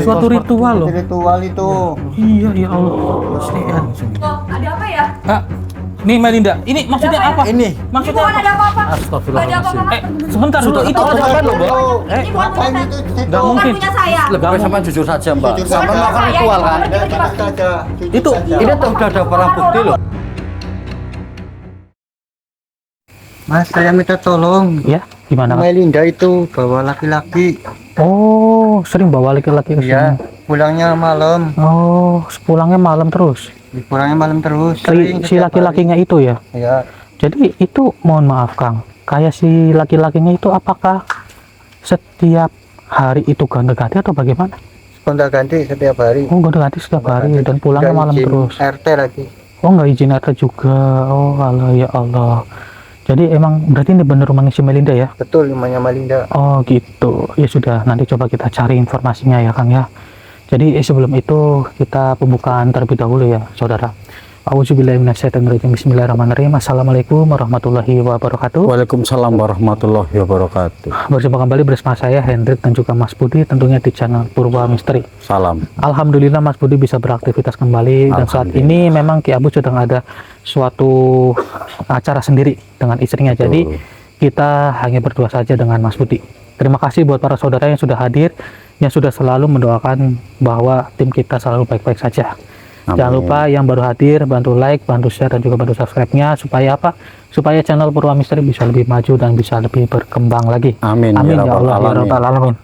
suatu ritual loh. Ritual itu. Iya, ya Allah. Ada apa ya? Kak, nih Melinda, ini maksudnya apa? Ini. Maksudnya Bukan ada apa-apa. Astagfirullahaladzim. Sebentar dulu, itu Apa loh, Mbak? Ini bukan Ngapain punya itu? Nggak bukan mungkin. punya saya. Lebih baik sama jujur saja, Mbak. Jujur Sama saja. melakukan ritual kan. Saja. Itu Ini tuh udah ada barang bukti loh. Mas, saya minta tolong. ya, gimana? Mas? Melinda itu bawa laki-laki. Oh, sering bawa laki-laki ke Iya, sini. pulangnya malam. Oh, pulangnya malam terus. Pulangnya malam terus. Si laki-lakinya itu ya. Ya, Jadi itu mohon maaf Kang, kayak si laki-lakinya itu apakah setiap hari itu gonta-ganti atau bagaimana? gonta-ganti setiap hari. Oh, gonta-ganti setiap hari dan pulangnya Nggak malam izin terus. RT lagi. Oh, nggak izin RT juga. Oh, Allah ya Allah. Jadi emang berarti ini bener rumahnya si Melinda ya? Betul, rumahnya Melinda. Oh gitu. Ya sudah, nanti coba kita cari informasinya ya Kang ya. Jadi sebelum itu kita pembukaan terlebih dahulu ya saudara. Auzubillahiminasyaitonirrajim. Bismillahirrahmanirrahim. Assalamualaikum warahmatullahi wabarakatuh. Waalaikumsalam warahmatullahi wabarakatuh. Berjumpa kembali bersama saya Hendrik dan juga Mas Budi tentunya di channel Purwa Misteri. Salam. Alhamdulillah Mas Budi bisa beraktivitas kembali dan saat ini memang Ki Abu sedang ada suatu acara sendiri dengan istrinya. Jadi kita hanya berdua saja dengan Mas Budi. Terima kasih buat para saudara yang sudah hadir, yang sudah selalu mendoakan bahwa tim kita selalu baik-baik saja. Amin. Jangan lupa yang baru hadir bantu like, bantu share dan juga bantu subscribe-nya supaya apa? Supaya channel Purwa Misteri bisa lebih maju dan bisa lebih berkembang lagi. Amin. Amin ya Rabbal Allah ya alamin. Rabbal alamin.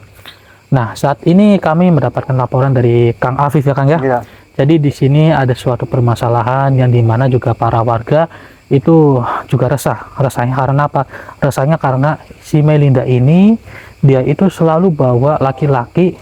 Nah, saat ini kami mendapatkan laporan dari Kang Afif ya Kang ya. Iya. Jadi di sini ada suatu permasalahan yang dimana juga para warga itu juga resah. Resahnya karena apa? Resahnya karena si Melinda ini dia itu selalu bawa laki-laki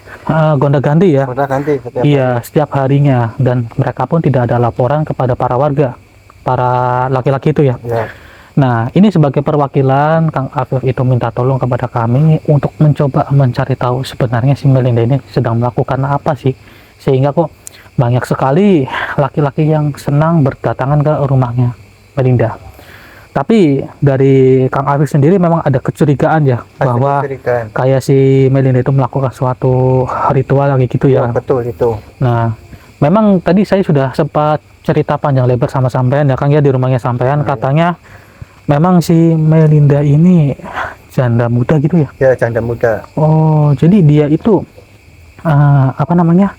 gonta-ganti ya. Gonta-ganti setiap Iya, setiap harinya dan mereka pun tidak ada laporan kepada para warga, para laki-laki itu ya. Ya. Nah, ini sebagai perwakilan Kang Afif itu minta tolong kepada kami untuk mencoba mencari tahu sebenarnya si Melinda ini sedang melakukan apa sih, sehingga kok banyak sekali laki-laki yang senang berdatangan ke rumahnya Melinda. Tapi dari Kang Afif sendiri memang ada kecurigaan ya bahwa Kecurigaan. kayak si Melinda itu melakukan suatu ritual lagi gitu ya. Betul itu. Nah, memang tadi saya sudah sempat cerita panjang lebar sama sampean ya Kang ya di rumahnya sampean, katanya memang si Melinda ini janda muda gitu ya. Ya, janda muda. Oh, jadi dia itu apa namanya?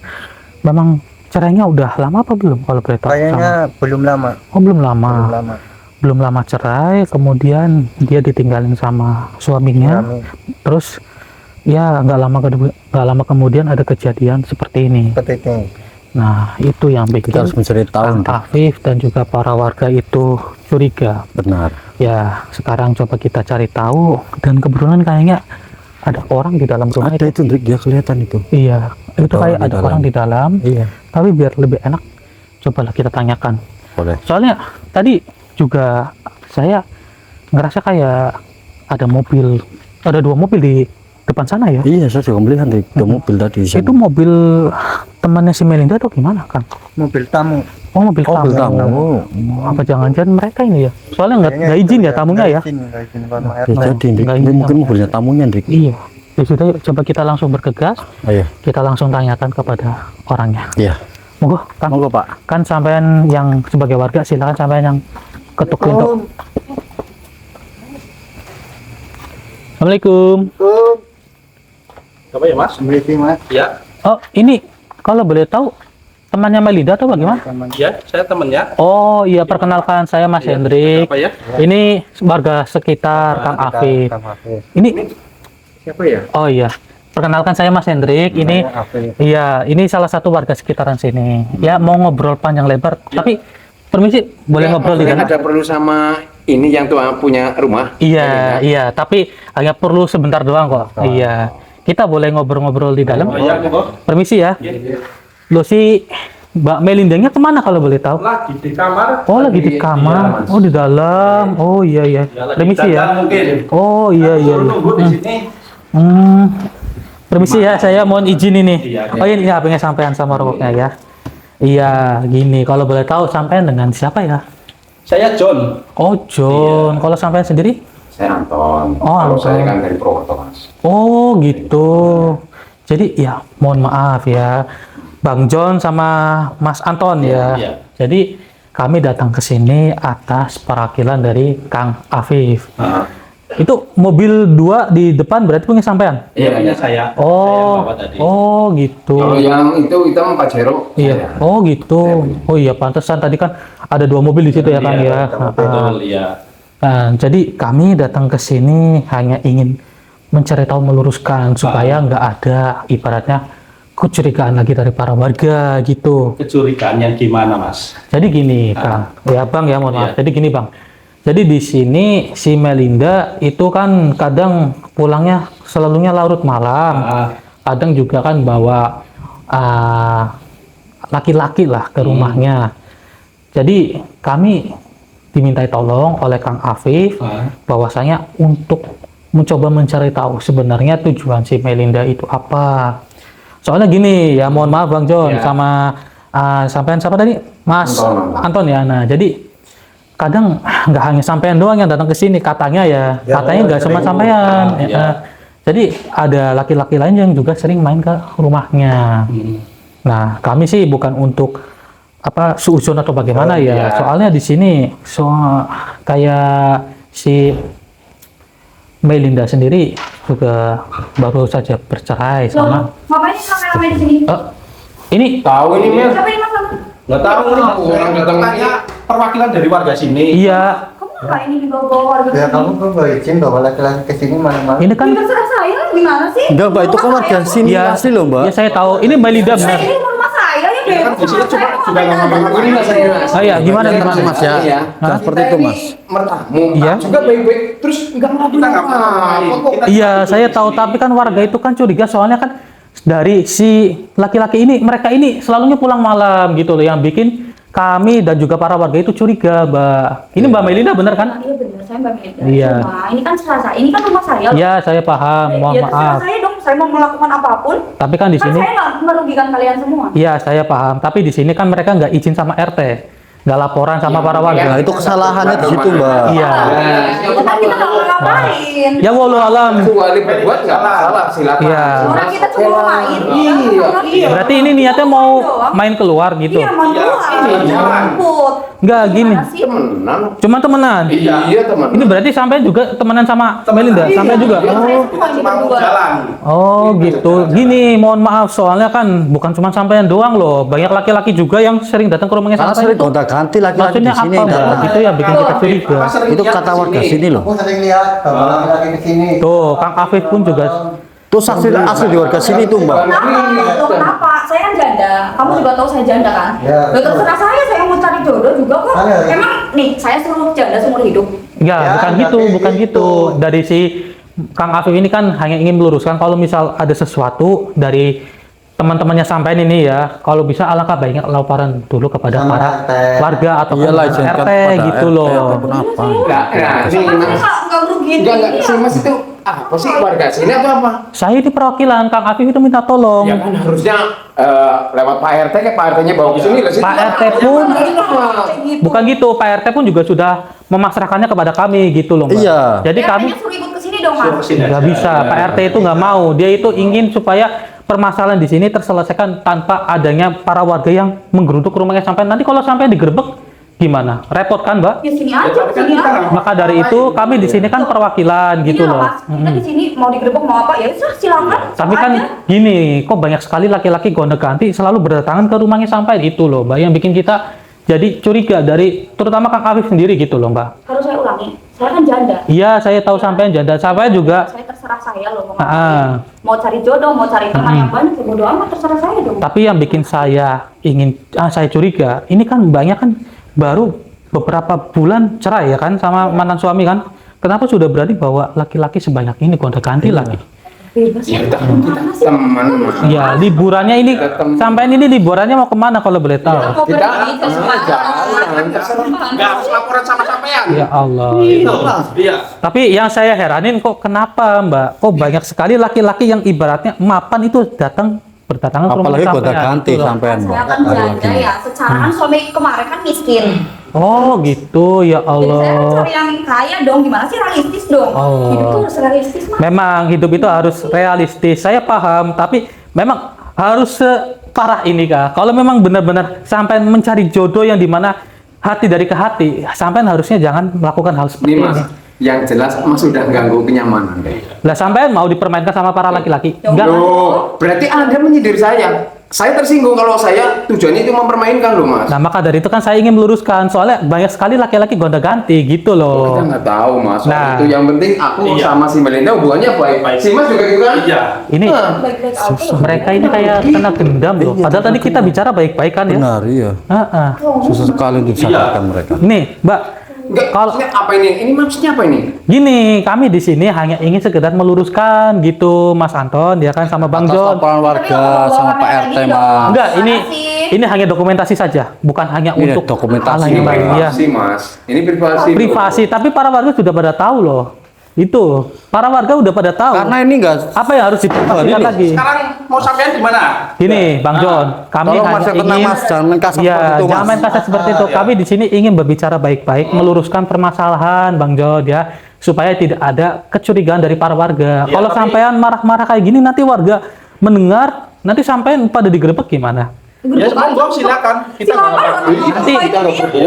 Memang cerainya udah lama apa belum kalau boleh tahu? Kayaknya belum lama. Oh, belum lama. Belum lama. Belum lama cerai, kemudian dia ditinggalin sama suaminya. Kami Terus ya nggak lama kemudian ada kejadian seperti ini. seperti ini. Nah, itu yang Kita bikin harus mencari tahu. Kang Dik. Afif dan juga para warga itu curiga. Benar. Ya, sekarang coba kita cari tahu dan kebetulan kayaknya ada orang di dalam rumah Ada itu, Dik, dia kelihatan itu. Iya, itu Ada kayak orang di ada dalam. orang di dalam. Iya. Tapi biar lebih enak, cobalah kita tanyakan. Boleh. Soalnya tadi juga saya ngerasa kayak ada dua mobil di depan sana ya. Iya, saya juga melihat Dik, ada mobil tadi di sana. Itu mobil temannya si Melinda atau gimana kan? Mobil tamu. Oh, mobil Oh, tamu. tamu. Apa jangan-jangan mereka ini ya? Soalnya nggak izin ya tamunya ya? Nggak izin sama Ya, RT. jadi Dik, Nggak ini izin mungkin sama mobilnya tamunya Dik. Iya. Ya sudah, yuk, coba kita langsung bergegas. Ayo. Kita langsung tanyakan kepada orangnya. Iya. Monggo, Kang. Monggo, Pak. Kan sampean yang sebagai warga silakan sampean yang ketuk pintu. Assalamualaikum. Apa ya Mas? Berarti Mas. Ya, Oh, ini kalau boleh tahu temannya Melinda atau bagaimana? ya, saya temennya. Oh iya, perkenalkan saya Mas Iya, Hendrik. Apa ya? Ini warga sekitar Kang Afif. Kang Afif. Ini Siapa ya? oh iya, perkenalkan saya Mas Hendrik. Ini Kang Afif. iya, ini salah satu warga sekitaran sini. Ya mau ngobrol panjang lebar, tapi permisi boleh ngobrol di dalam? Ada perlu sama ini yang tua punya rumah? Iya, iya, tapi hanya perlu sebentar doang kok. Iya. Kita boleh ngobrol-ngobrol di dalam? Oh iya, monggo. Permisi ya. Loh, si Mbak Melindanya kemana kalau boleh tahu? Lagi di kamar. Oh, lagi di kamar. Oh, di dalam. Oh, iya iya. Permisi ya. Mungkin. Oh, iya iya. iya. Nunggu di sini. Permisi ya, saya mohon izin ini. Iya, iya. Oh, ini HP-nya sampean sama rokoknya ya. Iya, gini. Kalau boleh tahu sampean dengan siapa ya? Saya John. Oh, John. Kalau sampean sendiri? Saya Anton. Oh, Kalau Anton. saya kan dari Purwokerto Mas. Oh gitu. Jadi ya mohon maaf ya Bang John sama Mas Anton ya. Iya. Jadi kami datang ke sini atas perwakilan dari Kang Afif. Itu mobil 2 di depan berarti punya sampean? Iya, punya saya. Saya Oh, bawa tadi. oh gitu. Kalau yang itu hitam Pajero. Iya. Oh gitu. Oh iya, pantesan tadi kan ada 2 mobil di situ ya Kang ya. Iya, Betul, iya. Nah, jadi kami datang ke sini hanya ingin mencari tahu, meluruskan supaya nggak ada ibaratnya kecurigaan lagi dari para warga gitu. Kecurigaan yang gimana, Mas? Jadi gini, Kang. Ya, Bang ya, mohon maaf. Iya. Jadi gini, Bang. Jadi di sini si Melinda itu kan kadang pulangnya selalunya larut malam. Kadang juga kan bawa laki-laki lah ke rumahnya. Jadi kami dimintai tolong oleh Kang Afif bahwasanya untuk mencoba mencari tahu sebenarnya tujuan si Melinda itu apa. Soalnya gini ya, mohon maaf Bang John Ya. sama sampean siapa tadi? Mas Anton ya. Nah, jadi kadang nggak hanya sampean doang yang datang ke sini katanya ya. Ya, Katanya nggak cuma sering. sampean. Ya. Ya. Jadi ada laki-laki lain yang juga sering main ke rumahnya. Nah, kami sih bukan untuk apa suuzon atau bagaimana ya. iya. Soalnya di sini kayak si Melinda sendiri juga baru saja bercerai sama Loh, ngapain sih rame-rame di sini? ini Tahu ini Mel. Siapa ini Mas Lama? Nggak tahu nih. Orang datang Tanya perwakilan dari warga sini. iya, Kamu ngapain ini dibawa-bawa warga Ya sini? kamu kan gak izin bawa laki-laki ke sini malam-malam. ini kan Ini terserah saya, gimana sih? Enggak, Mbak, itu kan Rumah warga saya. sini ya asli loh, Mbak. ya saya tahu ini Melinda Nah, benar. ini rumah saya ya, Beb. kan di sini cuma juga ngomongin ini Mas. Oh iya, gimana Mas, gimana? Mas ya. Jangan Nah, seperti kita itu, ini Mas. Mertamu. Iya. Juga baik-baik terus enggak ngelakuin Kita nggak apa-apa kok. Iya, saya tahu, tapi kan warga itu kan curiga soalnya kan dari si laki-laki ini, mereka ini selalunya pulang malam gitu loh, yang bikin kami dan juga para warga itu curiga, Mbak. Ini Mbak Melinda bener kan? Iya benar, saya Mbak Melinda. Iya. Cuma ini kan serah saya, ini kan rumah saya. loh. Iya, saya paham, mohon Ya terserah maaf. saya dong, saya mau melakukan apapun. Tapi kan di Kan sini saya nggak merugikan kalian semua. iya, saya paham. Tapi di sini kan mereka nggak izin sama RT, nggak laporan sama para warga. Nah, itu kesalahannya di situ, Mbak. Iya. Ya kan kita nggak mau ngapain. Ya walau alam. Kecuali berbuat nggak masalah, silakan. Iya. Orang kita cuma mau main. Iya. Berarti ini niatnya mau main keluar gitu. Iya, mau keluar. Jemput. Nggak gini. Gimana sih? Temenan. Cuma temenan. Iya, teman. Ini berarti sampai juga temenan sama Melinda, sampai juga. Saya Oh. semua ini Cuma mau berdua. jalan. Oh gitu. Gini, mohon maaf soalnya kan bukan cuma sampean doang loh. Banyak laki-laki juga yang sering datang ke rumahnya Karena sampean sering itu. gonta-ganti laki-laki Maksudnya di sini. apa, Mbak? datang. Itu yang bikin kita curiga. Apa sering Itu lihat kata di warga sini loh. Aku sering lihat bawa laki-laki ke sini. Tuh, Kang Afif pun juga. Tuh saksi asli di warga sini tuh, Mbak. Kenapa? Loh, kenapa? Saya kan janda. Kamu juga tahu saya janda kan? Ya. Loh, terserah saya mau cari jodoh juga kok. Ada, ya? Emang nih, saya suruh janda seumur hidup. Enggak, Ya, bukan nggak gitu, kayak bukan gitu. gitu. Dari si Kang Afif ini kan hanya ingin meluruskan kalau misal ada sesuatu dari teman-temannya sampean ini ya, kalau bisa alangkah baiknya laporan dulu kepada Sama para RT. warga atau Iyalah, kepada jangan RT kepada gitu RT loh. ataupun apa. Enggak, nah, ini Saya Mas. nggak merugiin. Enggak, Iya. si Mas itu apa sih warga sini atau apa? Saya di perwakilan Kang Afif itu minta tolong. Ya kan harusnya lewat Pak RT kayak Pak RT-nya bawa ke sini lah sih. Pak RT pun Gitu. bukan gitu, Pak RT pun juga sudah memasrahkannya kepada kami gitu loh, Mbak. Iya. Jadi kami RT-nya suruh ikut ke sini dong, Suruh Mas. kesini nggak aja. bisa, Ya. Pak RT itu nggak mau. Dia itu ingin supaya permasalahan di sini terselesaikan tanpa adanya para warga yang menggeruduk rumahnya sampai nanti kalau sampai digerebek gimana? Repot kan, Mbak? Ya sini aja, tapi kan sini kita aja. nggak- Maka dari itu kami di sini kan perwakilan gitu Gini loh. Mas, kita di sini mau digerebek mau apa ya sudah silakan. Tapi sama kan aja. gini, kok banyak sekali laki-laki gonta-ganti selalu berdatangan ke rumahnya sampai itu loh, Mbak, yang bikin kita jadi curiga dari terutama Kang Afif sendiri gitu loh, Mbak. Harus saya ulangi, saya kan janda. Iya, saya tahu sampean janda, sampai juga Saya terserah saya loh mau Ah. ngapain. Mau cari jodoh, mau cari teman yang banyak, ya bodo amat terserah saya dong. tapi yang bikin saya saya curiga, ini kan banyak kan baru beberapa bulan cerai ya kan sama mantan suami kan. Kenapa sudah berani bawa laki-laki sebanyak ini gonta-ganti lagi? Bebas ya. Gimana sih? Teman, Mas. Ya, liburannya ini sampai ini liburannya mau kemana kalau boleh tahu? Mau Kita pergi ke Sumatera. jalan, Nggak harus laporan sama sampean. Ya Allah. Itu. Iya. Tapi yang saya heranin kok kenapa, Mbak? Kok banyak sekali laki-laki yang ibaratnya mapan itu berdatangan ke rumah Apalagi sampean. gonta-ganti Gitu loh. sampean, Saya Mbak. kan janda ya, secara kan suami kemarin kan miskin. Oh, gitu. Ya Jadi saya Allah. cari yang kaya dong, gimana sih realistis dong. Oh. Hidup tuh harus realistis, Mas. Memang hidup itu harus realistis. Saya paham, tapi memang harus separah ini kah? Kalau memang benar-benar sampai mencari jodoh yang dimana hati dari ke hati, sampai harusnya jangan melakukan hal seperti Ini mas, ini. yang jelas mas sudah ganggu kenyamanan deh. Lah sampai mau dipermainkan sama para laki-laki? Enggak. Loh, berarti Anda menyindir saya. Saya tersinggung kalau saya tujuannya itu mempermainkan loh mas. Nah, maka dari itu kan saya ingin meluruskan, soalnya banyak sekali laki-laki gonta-ganti gitu loh. Kita nggak tahu mas. Soal Nah. itu yang penting aku Iya. sama si Melinda hubungannya baik. Si mas juga gitu kan? Iya. Ini Baik-baik aja. mereka ini kayak kena dendam loh. Padahal tadi kita bicara baik-baik kan ya. Benar, iya. Heeh. Susah sekali untuk disadarkan mereka. Nih, Mbak, Enggak, Kalau- maksudnya apa ini? Ini maksudnya apa ini? gini, kami di sini hanya ingin sekedar meluruskan gitu, Mas Anton, ya kan sama Bang Atas John. laporan warga sama Pak RT mah. Enggak, ini Makasih. hanya dokumentasi saja, bukan hanya Iya, untuk dokumentasi. hal Ini yang lain ya. privasi mas. Ini privasi. Privasi, tapi para warga sudah pada tahu loh. Itu, para warga udah pada tahu. Karena ini enggak Apa yang harus dipastikan ini. lagi? Sekarang mau sampean di mana? Gini, Bang John, kami Tolong hanya Mas, yang tenang, ingin, Mas. Jangan main kasar ya, seperti itu, Mas. jangan main kasar seperti itu. Iya. Kami di sini ingin berbicara baik-baik, meluruskan permasalahan, Bang John, ya, supaya tidak ada kecurigaan dari para warga. Ya, Kalau tapi- sampean marah-marah kayak gini, nanti warga mendengar, nanti sampean pada digerebek gimana? Ya monggo silakan. Kita nggak apa-apa.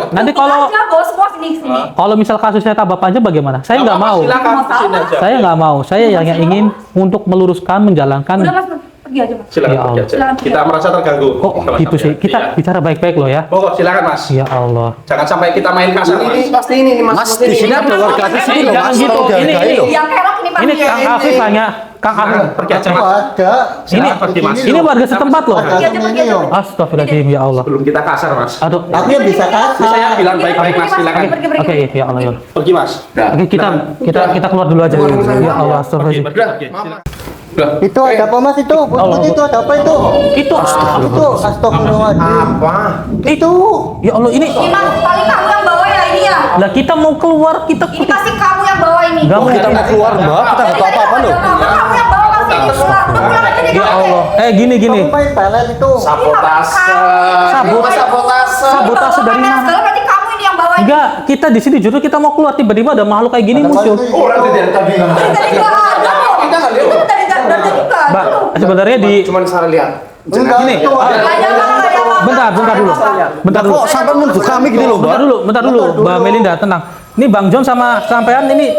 Nanti kalau bos sini. kalau misal kasusnya tambah panjang bagaimana? Saya nggak mau. Silakan kesini aja. Saya nggak mau. Saya hanya ingin untuk meluruskan, menjalankan. Udah mas, pergi aja mas. Silakan Ya pergi Allah. aja. Silakan. Kita merasa terganggu. Kok Kalau gitu sih? sampean. Kita Iya. bicara baik-baik loh ya. Monggo silakan mas. Ya Allah. Jangan sampai kita main kasar Ini mas. pasti ini nih mas. Mas, Pasti di ini. sini ada warga di sini loh, Jangan Mas. gitu. Tolong dihargai Ini- loh. Yang kerok ini pak. Ini Kang Afif hanya Kang Afif. Pergi aja Itu mas. ada. Silakan pergi mas. Ini warga setempat loh. Ada sama ini yo. Astagfirullahaladzim ya Allah. Belum kita kasar mas. Aduh. Aku yang bisa Ini saya kasar. bilang baik-baik mas. Silakan. Oke, ya Allah ya Allah. Pergi mas. Dah. Oke, kita keluar dulu aja. Ya Allah, Pergi. astagfirullahaladzim. Pergi. Udah. Itu ada apa mas itu? Allah. Itu ada apa itu? Itu Itu astagfirullahaladzim. Apa? Itu. ya Allah ini. Ini mas, paling kamu yang bawa ya ini ya. Lah kita mau keluar kita Ini pasti kamu yang bawa ini. Nggak Oh, kita mau keluar, Mbak. Kita nggak tahu apa-apa loh. Kamu yang bawa mas ini pulang. Pulang aja deh. Ya Allah. Gini. Kamu main pelet itu. Sabotase. Sabotase. Sabotase dari mana? Segala berarti kamu ini yang bawa ini. Enggak, kita di sini justru kita mau keluar tiba-tiba ada makhluk kayak gini muncul. Orang dari tadi nggak Dari tadi nggak ada loh. Kita nggak lihat. Itu dari tadi nggak ada. Mbak, sebenarnya di Cuman salah lihat. Enggak, Gini, itu ada. Nggak ada apa, nggak ada apa. bentar dulu. Bentar dulu. Kok sampai menuju kami gini loh, Mbak? Bentar dulu, Mbak Melinda, tenang. Ini Bang John sama sampean ini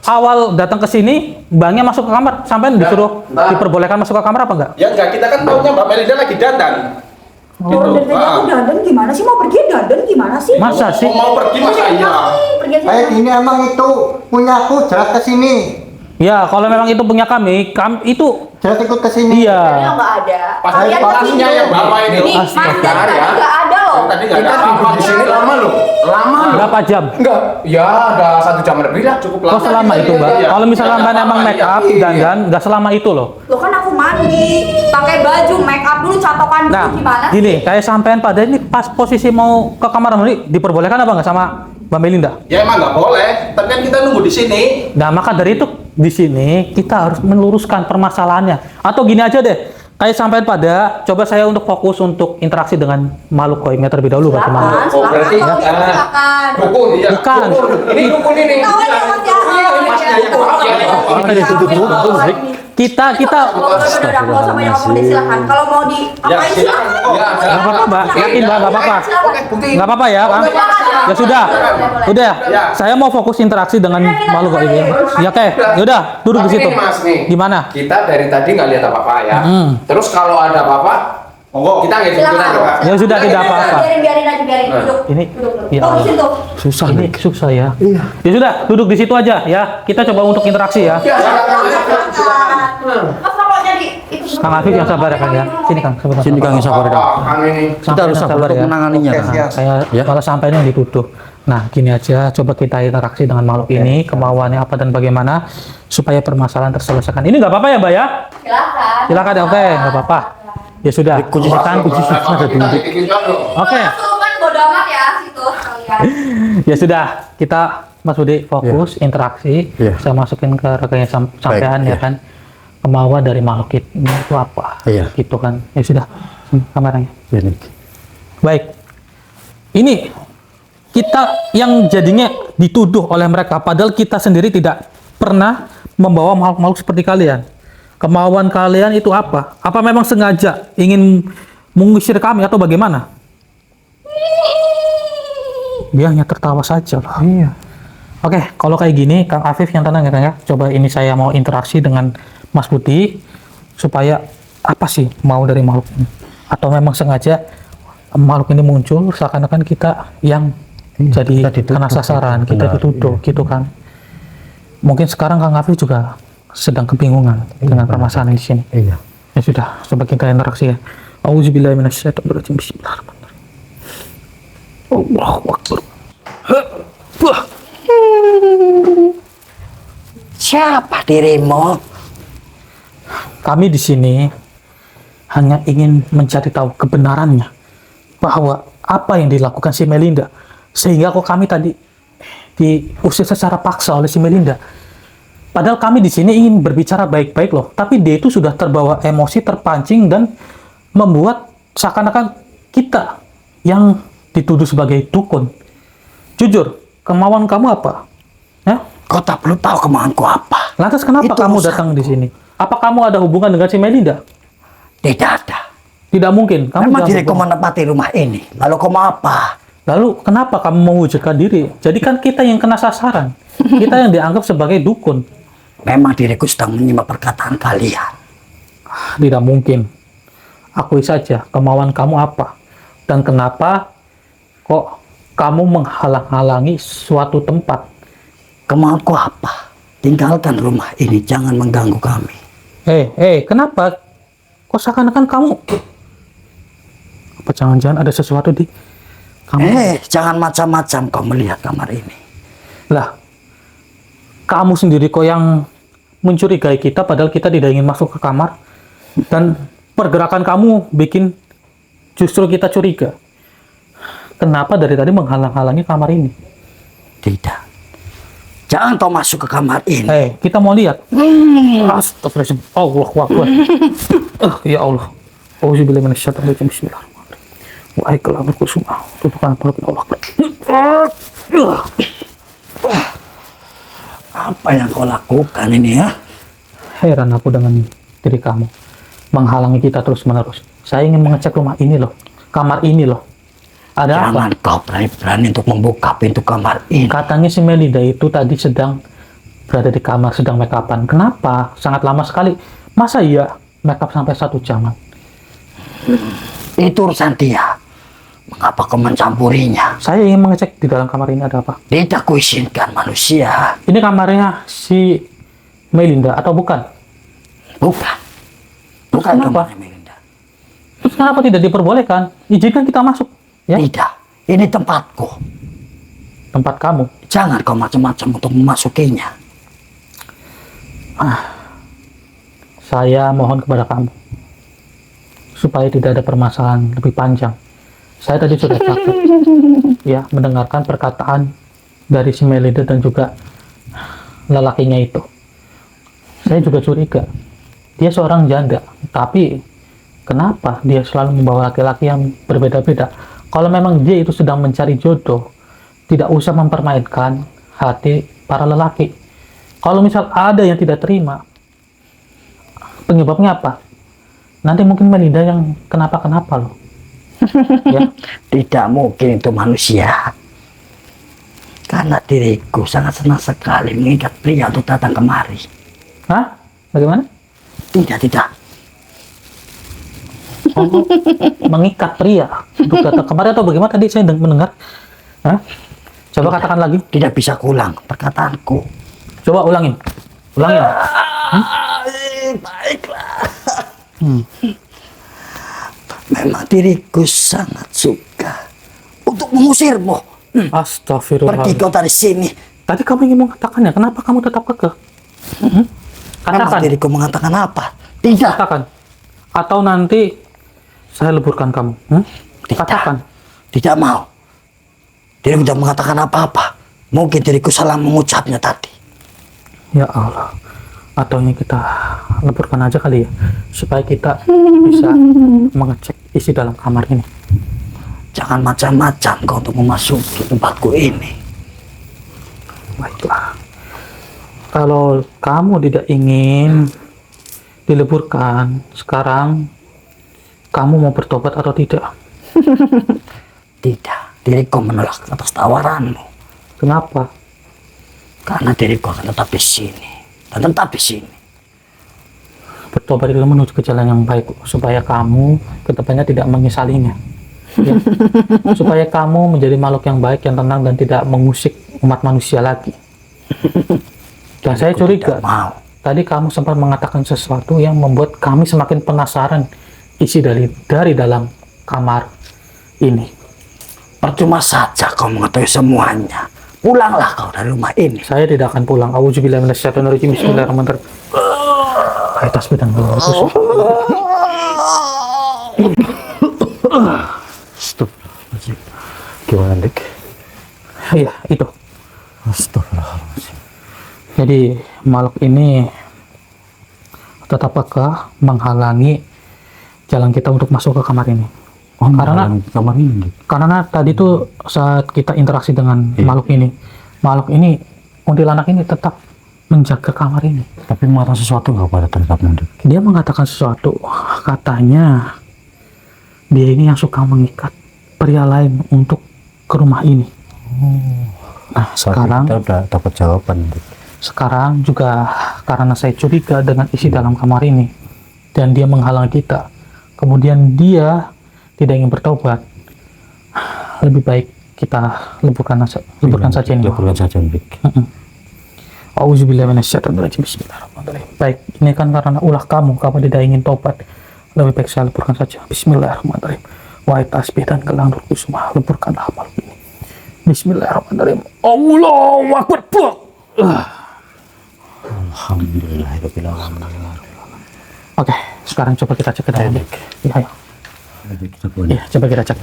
awal datang ke sini, Bangnya masuk ke kamar, sampean disuruh Nah. diperbolehkan masuk ke kamar apa enggak? Ya enggak, kita kan tahunya Mbak Melinda lagi dandan. Orang dari tadi aku dandan gimana sih? Mau pergi dandan gimana sih? Masa sih? Mau pergi masa iya? Pergi aja. Kayak gini emang itu punya aku jelas ke sini. Ya, kalau memang itu punya kami itu Jelas ikut ke sini. Ini iya. nggak ada. Pasti Kalian pasnya kesini. yang bawa ini. Ini mas dari Astaga, tadi ya. nggak ada loh. Tadi enggak Kita ada tunggu apa-apa. di sini lama loh. Lama loh. Berapa jam? Enggak. Ya ada 1 jam lebih lah. Cukup Kok selama itu, Mbak? Iya. Kalau misalnya Iya, sampean emang iya, make up iya. dandan, enggak selama itu loh. Lo kan aku mandi, pakai baju, make up dulu, catokan dulu Nah, gimana? gini, kayak sampean pada ini pas posisi mau ke kamar mandi diperbolehkan apa enggak sama Mbak Melinda? Ya emang nggak boleh, tapi kan kita nunggu di sini. Nah, maka dari itu di sini kita harus meluruskan permasalahannya. Atau gini aja deh, kayak sampean pada coba saya untuk fokus untuk interaksi dengan makhluk goibnya terlebih dahulu bagaimana? Silakan, Oh, berarti- kalau bisa silakan. Dukun. Iya. Bukan. Ini dukun ini. Tahu ya mas ya. Iya, ini masnya yang bawa. Kita ditutup. Kita Udah, nggak usah banyak ngomong deh, silakan. Kalau mau di Ya, apain silakan. silakan. Ya, nggak apa-apa, Mbak. Yakin, Mbak, nggak apa-apa. Nggak apa-apa ya, Kang? Ya sudah. Udah. Ya. Saya mau fokus interaksi dengan makhluk goib ini. Ya, oke. Yaudah, duduk di Tapi situ. ini, Mas, nih. Gimana? Kita dari tadi nggak lihat apa-apa ya. Terus kalau ada apa-apa, Monggo. kita nggak Silakan. ikutan Pak. Ya sudah, tidak apa-apa. Biarin aja, biarin. Duduk. Ini- Duduk. ya Oh, di Allah. situ. Susah Ini nih. susah ya. Ya sudah, duduk di situ aja ya. Kita coba untuk interaksi ya. Ya, Mas kalau jadi itu. Kang Afif yang sabar ya, Kang ya. Sini, Kang, sebentar. Sini, Kang, yang sabar, Kang. Kang ini. Kita harus sabar untuk menanganinya. Oke, Kang. siap. Saya Ya. malah sampai yang dituduh. Nah, gini aja, coba kita interaksi dengan makhluk ini, kemauannya apa dan bagaimana supaya permasalahan terselesaikan. Ini nggak apa-apa ya, Mbak ya? Silakan. Silakan ya, oke, nggak apa-apa. Ya sudah, Kunci setan, kunci setan ada di Kita bikin dulu. Oke. Masuk kan bodo amat ya situ kalian. Ya sudah, kita Mas Budi fokus interaksi. Iya. Saya masukin ke rekennya sampean ya iya. kan. Kemauan dari makhluk itu apa? Iya. Gitu kan. Ya sudah, kameranya. Ini. Baik. Ini kita yang jadinya dituduh oleh mereka padahal kita sendiri tidak pernah membawa makhluk-makhluk seperti kalian. Kemauan kalian itu apa? Apa memang sengaja ingin mengusir kami atau bagaimana? Dia hanya tertawa saja loh. Iya. Oke, kalau kayak gini, Kang Afif yang tenang ya, Kang ya. Coba ini saya mau interaksi dengan Mas Putih supaya apa sih mau dari makhluk ini? Atau memang sengaja makhluk ini muncul seakan-akan kita yang jadi kena sasaran, kita dituduh gitu kan. Mungkin sekarang Kang Afif juga sedang kebingungan dengan permasalahan di sini. Iya. Ya sudah, coba kita interaksi ya. Auzubillahi minasyaitonirrajim. Bismillahirrahmanirrahim. Allahu Akbar. Siapa dirimu? Kami di sini hanya ingin mencari tahu kebenarannya bahwa apa yang dilakukan si Melinda, sehingga kok kami tadi diusir secara paksa oleh si Melinda. Padahal kami di sini ingin berbicara baik-baik loh, tapi dia itu sudah terbawa emosi, terpancing dan membuat seakan-akan kita yang dituduh sebagai dukun. Jujur, kemauan kamu apa? Ya? Kau tak perlu tahu kemauanku apa. Lantas kenapa Itu kamu urusanku. datang di sini? Apa kamu ada hubungan dengan si Melinda? Tidak ada. Tidak mungkin. Kamu Memang jangan diriku bohong. menempati rumah ini. Lalu kau mau apa? Lalu kenapa kamu mewujudkan diri? Jadi kan kita yang kena sasaran. Kita yang dianggap sebagai dukun. Memang diriku sedang menyimak perkataan kalian. Tidak mungkin. Akui saja kemauan kamu apa. Dan kenapa kok kamu menghalang-halangi suatu tempat. Kemauanku apa? Tinggalkan rumah ini. Jangan mengganggu kami. Kenapa? Kok seakan-akan kamu... Apa jangan-jangan ada sesuatu di kamu? Jangan macam-macam kau melihat kamar ini. Lah, kamu sendiri kok yang mencurigai kita padahal kita tidak ingin masuk ke kamar. Dan pergerakan kamu bikin justru kita curiga. Kenapa dari tadi menghalang-halangi kamar ini? Tidak. Jangan kau masuk ke kamar ini. Kita mau lihat. Astagfirullahaladzim. Allahu Akbar. Ya Allah. Auzubillahi minasyaitonirrajim. Bismillahirrahmanirrahim. Wahai kelamin kusuma. Tutukan mulut Allah. Apa yang kau lakukan ini ya? Heran aku dengan diri kamu. Menghalangi kita terus-menerus. Saya ingin mengecek rumah ini loh. Kamar ini loh. Ada Jangan apa? kau berani-berani untuk membuka pintu kamar ini. Katanya si Melinda itu tadi sedang berada di kamar, sedang make upan. Kenapa? Sangat lama sekali. Masa iya make up sampai 1 jam? Itu urusan dia. Mengapa kau mencampurinya? Saya ingin mengecek di dalam kamar ini ada apa. Tidak kuizinkan manusia. Ini kamarnya si Melinda atau bukan? Bukan. Bukan Kenapa? kamarnya Melinda. Terus kenapa tidak diperbolehkan? Izinkan kita masuk. Ya, Tidak. Ini tempatku. tempat kamu. Jangan kau macam-macam untuk memasukinya. Saya mohon kepada kamu supaya tidak ada permasalahan lebih panjang. Saya tadi sudah capek ya mendengarkan perkataan dari si Melinda dan juga lelakinya itu. Saya juga curiga dia seorang janda, tapi kenapa dia selalu membawa laki-laki yang berbeda-beda? Kalau memang dia itu sedang mencari jodoh, tidak usah mempermainkan hati para lelaki. Kalau misal ada yang tidak terima, penyebabnya apa? Nanti mungkin Melinda yang kenapa-kenapa loh. Ya, Tidak mungkin itu manusia. Karena diriku sangat senang sekali mengikat pria untuk datang kemari. hah? Bagaimana? Tidak. Oh, mengikat pria untuk datang kemari atau bagaimana tadi saya mendengar? Hah? Coba katakan lagi. Tidak bisa kulang perkataanku. Coba ulangin. Ulangin. Baiklah. Memang diriku sangat suka untuk mengusirmu. Pergi Astagfirullahaladzim. kau dari sini. Tadi kamu ingin mengatakannya, kenapa kamu tetap kekeh? Memang Katakan. diriku mengatakan apa? Tidak. Katakan. Atau nanti saya leburkan kamu. Tidak. Katakan. Tidak mau. Diriku tidak mengatakan apa-apa. Mungkin diriku salah mengucapnya tadi. Ya Allah. Atau ini kita leburkan aja kali ya, supaya kita bisa mengecek isi dalam kamar ini. Jangan macam-macam kau untuk memasuki tempatku ini. Baiklah. Kalau kamu tidak ingin diliburkan. Sekarang kamu mau bertobat atau tidak? Tidak, diriku menolak atas tawaranmu. Kenapa? Karena diriku akan tetap di sini dan tetap di sini. Bertobat itu menuju ke jalan yang baik supaya kamu kedepannya tidak menyesalinya. Ya. Supaya kamu menjadi makhluk yang baik, yang tenang dan tidak mengusik umat manusia lagi. Dan saya curiga, Tidak mau. tadi kamu sempat mengatakan sesuatu yang membuat kami semakin penasaran isi dari dalam kamar ini. Percuma saja kau mengetahui semuanya. Pulanglah kau dari rumah ini. Saya tidak akan pulang. Auzubillahi minasyaitonirrajim. Bismillahirrahmanirrahim. Ayo tasbih dan doa. Astagfirullahaladzim. Gimana, Dik? Iya, itu. Astagfirullahaladzim. Jadi makhluk ini tetap peka menghalangi jalan kita untuk masuk ke kamar ini. Oh, Karena- dalam kamar ini, Dik. Karena tadi tuh saat kita interaksi dengan makhluk ini kuntilanak ini tetap menjaga kamar ini. Tapi mengatakan sesuatu nggak pada terhadapmu, Dik? Dia mengatakan sesuatu, katanya dia ini yang suka mengikat pria lain untuk ke rumah ini. Nah, sekarang kita udah dapat jawaban, Dik. sekarang juga karena saya curiga dengan isi dalam kamar ini dan dia menghalang kita, kemudian dia tidak ingin bertobat, lebih baik kita leburkan saja ini. Leburkan saja, Dik. Auzubillahi minasyaitonirrajim. Bismillahirrahmanirrahim. Baik, ini kan karena ulah kamu tidak ingin tobat. Lebih baik saya leburkan saja. Bismillahirrahmanirrahim. Wahai tasbih dan gelang Ruh Kusuma, leburkanlah amal ini. Bismillahirrahmanirrahim. Allahu Akbar. Alhamdulillahirabbil alamin. Oke, sekarang coba kita cek ke dalam. Ya, ayo. Kita boleh. Iya, coba kita cek.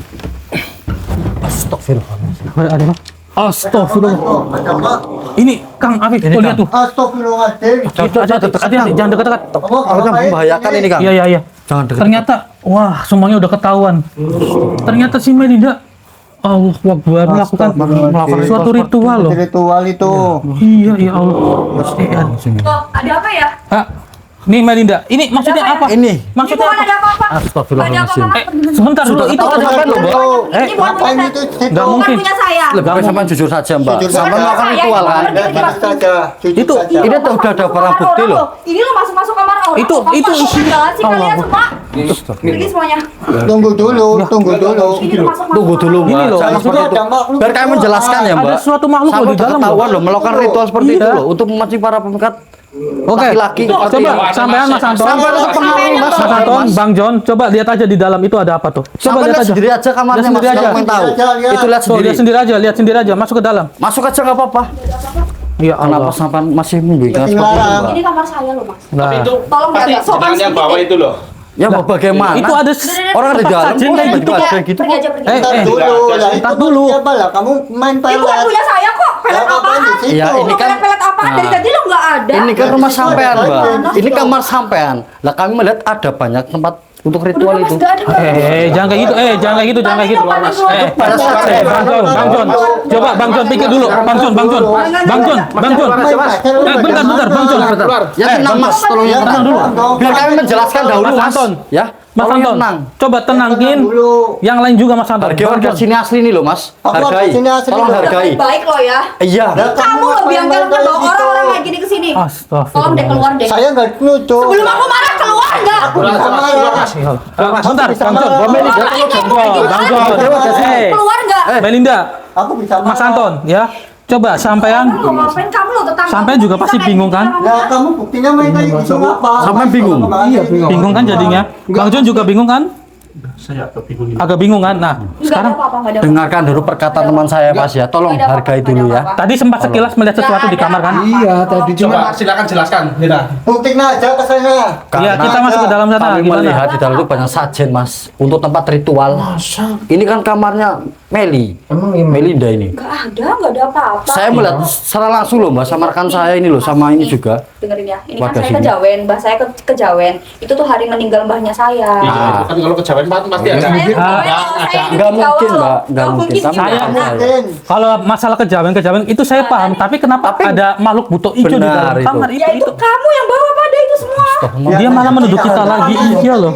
Astagfirullahaladzim. Ada apa? Astagfirullah. Ini Kang Afif, tuh lihat tuh. Astagfirullahaladzim. Itu aja, hati-hati, jangan dekat-dekat. Kalau yang membahayakan ini, Kang. Iya, iya, iya. Jangan dekat. Ternyata, wah, semuanya udah ketahuan. Ternyata si Melinda, Allah Akbar, melakukan suatu ritual loh. Ritual itu. Iya, ya Allah. Loh, ada apa ya? Ah, nih Melinda, ini maksudnya apa? Ini. Maksudnya Bukan apa? ada apa-apa. Astagfirullahaladzim. Ada apa-apa. Sebentar dulu, itu ada apa loh, Mbak? Ini bukan ngapain punya itu saya. situ? Nggak Bukan mungkin. punya saya. Lebih baik sampean jujur saja, Mbak. Jujur Sampean saja. melakukan Saya ritual kan? yang Jujur saja. Jujur Itu- saja. Ini tuh udah ada barang bukti loh. Ini lo masuk-masuk kamar orang. Itu- Apa itu sih isi- banget sih kalian Allah. semua? Pergi semuanya. Tunggu dulu, tunggu dulu. Ini lo masuk-masuk Tunggu dulu, kamar. Ini Mbak. loh, Jangan maksudnya seperti itu. ada makhluk Biar kami di menjelaskan ya, luar. Mbak. Ada suatu makhluk loh Sampai di dalam ketahuan loh. loh melakukan ritual seperti Iya. itu loh untuk memancing para pemikat Oke, laki-laki. coba sampean Mas Anton. Sampai itu pengaruh, Mas. Mas Anton, Bang John, coba lihat aja di dalam itu ada apa tuh. Coba Sampai lihat lihat aja. sendiri aja kamarnya, Lihat Mas. sendiri Kalau aja. mau tahu. Lihat. Itu lihat Tuh, sendiri. lihat sendiri aja, masuk ke dalam. Masuk aja nggak apa-apa. Ya Kenapa Allah. sampai masih membingungkan Masih seperti itu, larang. Mbak? Ini kamar saya loh, Mas. Nah, Itu Tolong pasti jaga sopan jenengan yang sedikit bawa deh. itu loh. Ya mau bagaimana? itu ada orang di tempat dalam sajen kok kayak tiba-tiba gitu kok. ada gitu. Pergi aja, pergi. Eh, Ntar eh. dulu, lah Ntar itu dulu. siapa lah? Kamu main Ini bukan pelet. punya saya kok. Pelet Lah, ngapain apaan? di situ? Iya, ini kan Pelet apaan? Dari Nah. tadi lo nggak ada. Ini kan rumah Itu sampean, ada Mbak. aja. Ini kamar sampean. Lah kami melihat ada banyak tempat untuk ritual Udah, itu. Mas, nggak ada. Jangan kayak gitu, jangan kayak gitu, jangan kayak gitu. Bang John, coba Bang John pikir dulu, Bang John. Bentar, Bang John. Ya tenang, Mas. Tolong Ya, tenang dulu. tenang. Biar kami menjelaskan dahulu, Mas Mas. Anton. Ya. Mas Tolong Anton, tenang. coba tenangin dulu. yang lain juga Mas Anton. Hargai warga sini asli nih loh, Mas. Aku warga Hargai. sini asli Tolong loh. hargai. Baik lo ya. Iya. Lah, Kamu ngapain lebih yang main kalau kayak gitu? orang-orang kayak gini kesini. Tolong deh Astagfirullah. keluar deh. Saya nggak nuduh. Sebelum aku marah keluar nggak? Aku bisa marah. Bentar, Bang John. Melinda, Bang John. keluar nggak? Melinda, Aku bisa marah. Mas Anton, ya. Coba sampean Kamu mau ngapain kamu lo tetangga? Sampai juga pasti bingung kan? Nah, kamu buktinya main kayak gitu apa? Sampai bingung. Iya, bingung kan jadinya? Bang John juga bingung kan? Agak bingung kan? Nah, Nggak ada sekarang apa-apa, nggak ada apa-apa. Dengarkan dulu perkataan teman saya, Mas ya. Tolong Nggak ada hargai apa-apa, dulu nggak ada ya. apa-apa. tadi sempat sekilas melihat sesuatu di kamar kan? Iya, tadi cuma Coba silakan jelaskan, Nina. Buktiin aja ke sana. Iya, Karena kita masuk ke dalam sana kami gimana? melihat di dalam itu banyak sajen, Mas, untuk tempat ritual. Ini kan kamarnya Meli. Emang gimana? Melinda ini. Nggak ada apa-apa. Saya melihat secara langsung loh Mbak sama rekan saya ini loh, sama ini juga. Dengerin ya, ini Warga kan saya sini. kejawen, mbah saya kejawen. Itu tuh hari meninggal mbahnya saya. Iya, kan kalau kejawen pasti ada. Saya kejawen, Nggak mungkin, Mbak. Nggak mungkin. Tapi Saya rekan saya. Mungkin. Kalau masalah kejawen itu saya paham, tapi kenapa ada makhluk butuh hijau di Benar dalam itu. kamar Ya itu kamu yang bawa pada itu semua. Dia malah menuduh kita lagi, iya loh.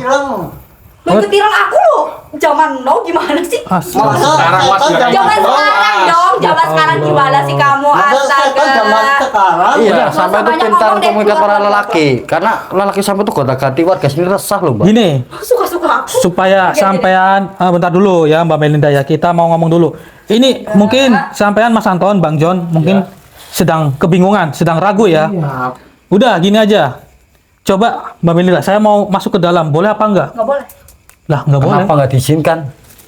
Lo ketirang aku loh. Zaman now gimana sih? Astaga. Sekarang Mas juga Zaman gitu. sekarang dong, zaman sekarang gimana sih kamu? Astaga. Zaman sekarang. Iya, Nggak sampai usah itu banyak pintar ngomong untuk deh, mengikat para keluar. lelaki. Karena lelaki sampai itu gonta-ganti warga sini resah loh Mbak. Gini, Suka-suka aku. supaya Iya, sampean bentar dulu ya Mbak Melinda ya, kita mau ngomong dulu. Ini mungkin sampean Mas Anton, Bang John mungkin sedang kebingungan, sedang ragu ya. Udah gini aja. Coba Mbak Melinda, saya mau masuk ke dalam, boleh apa enggak? Nggak boleh. Lah, enggak boleh. Kenapa nggak diizinkan?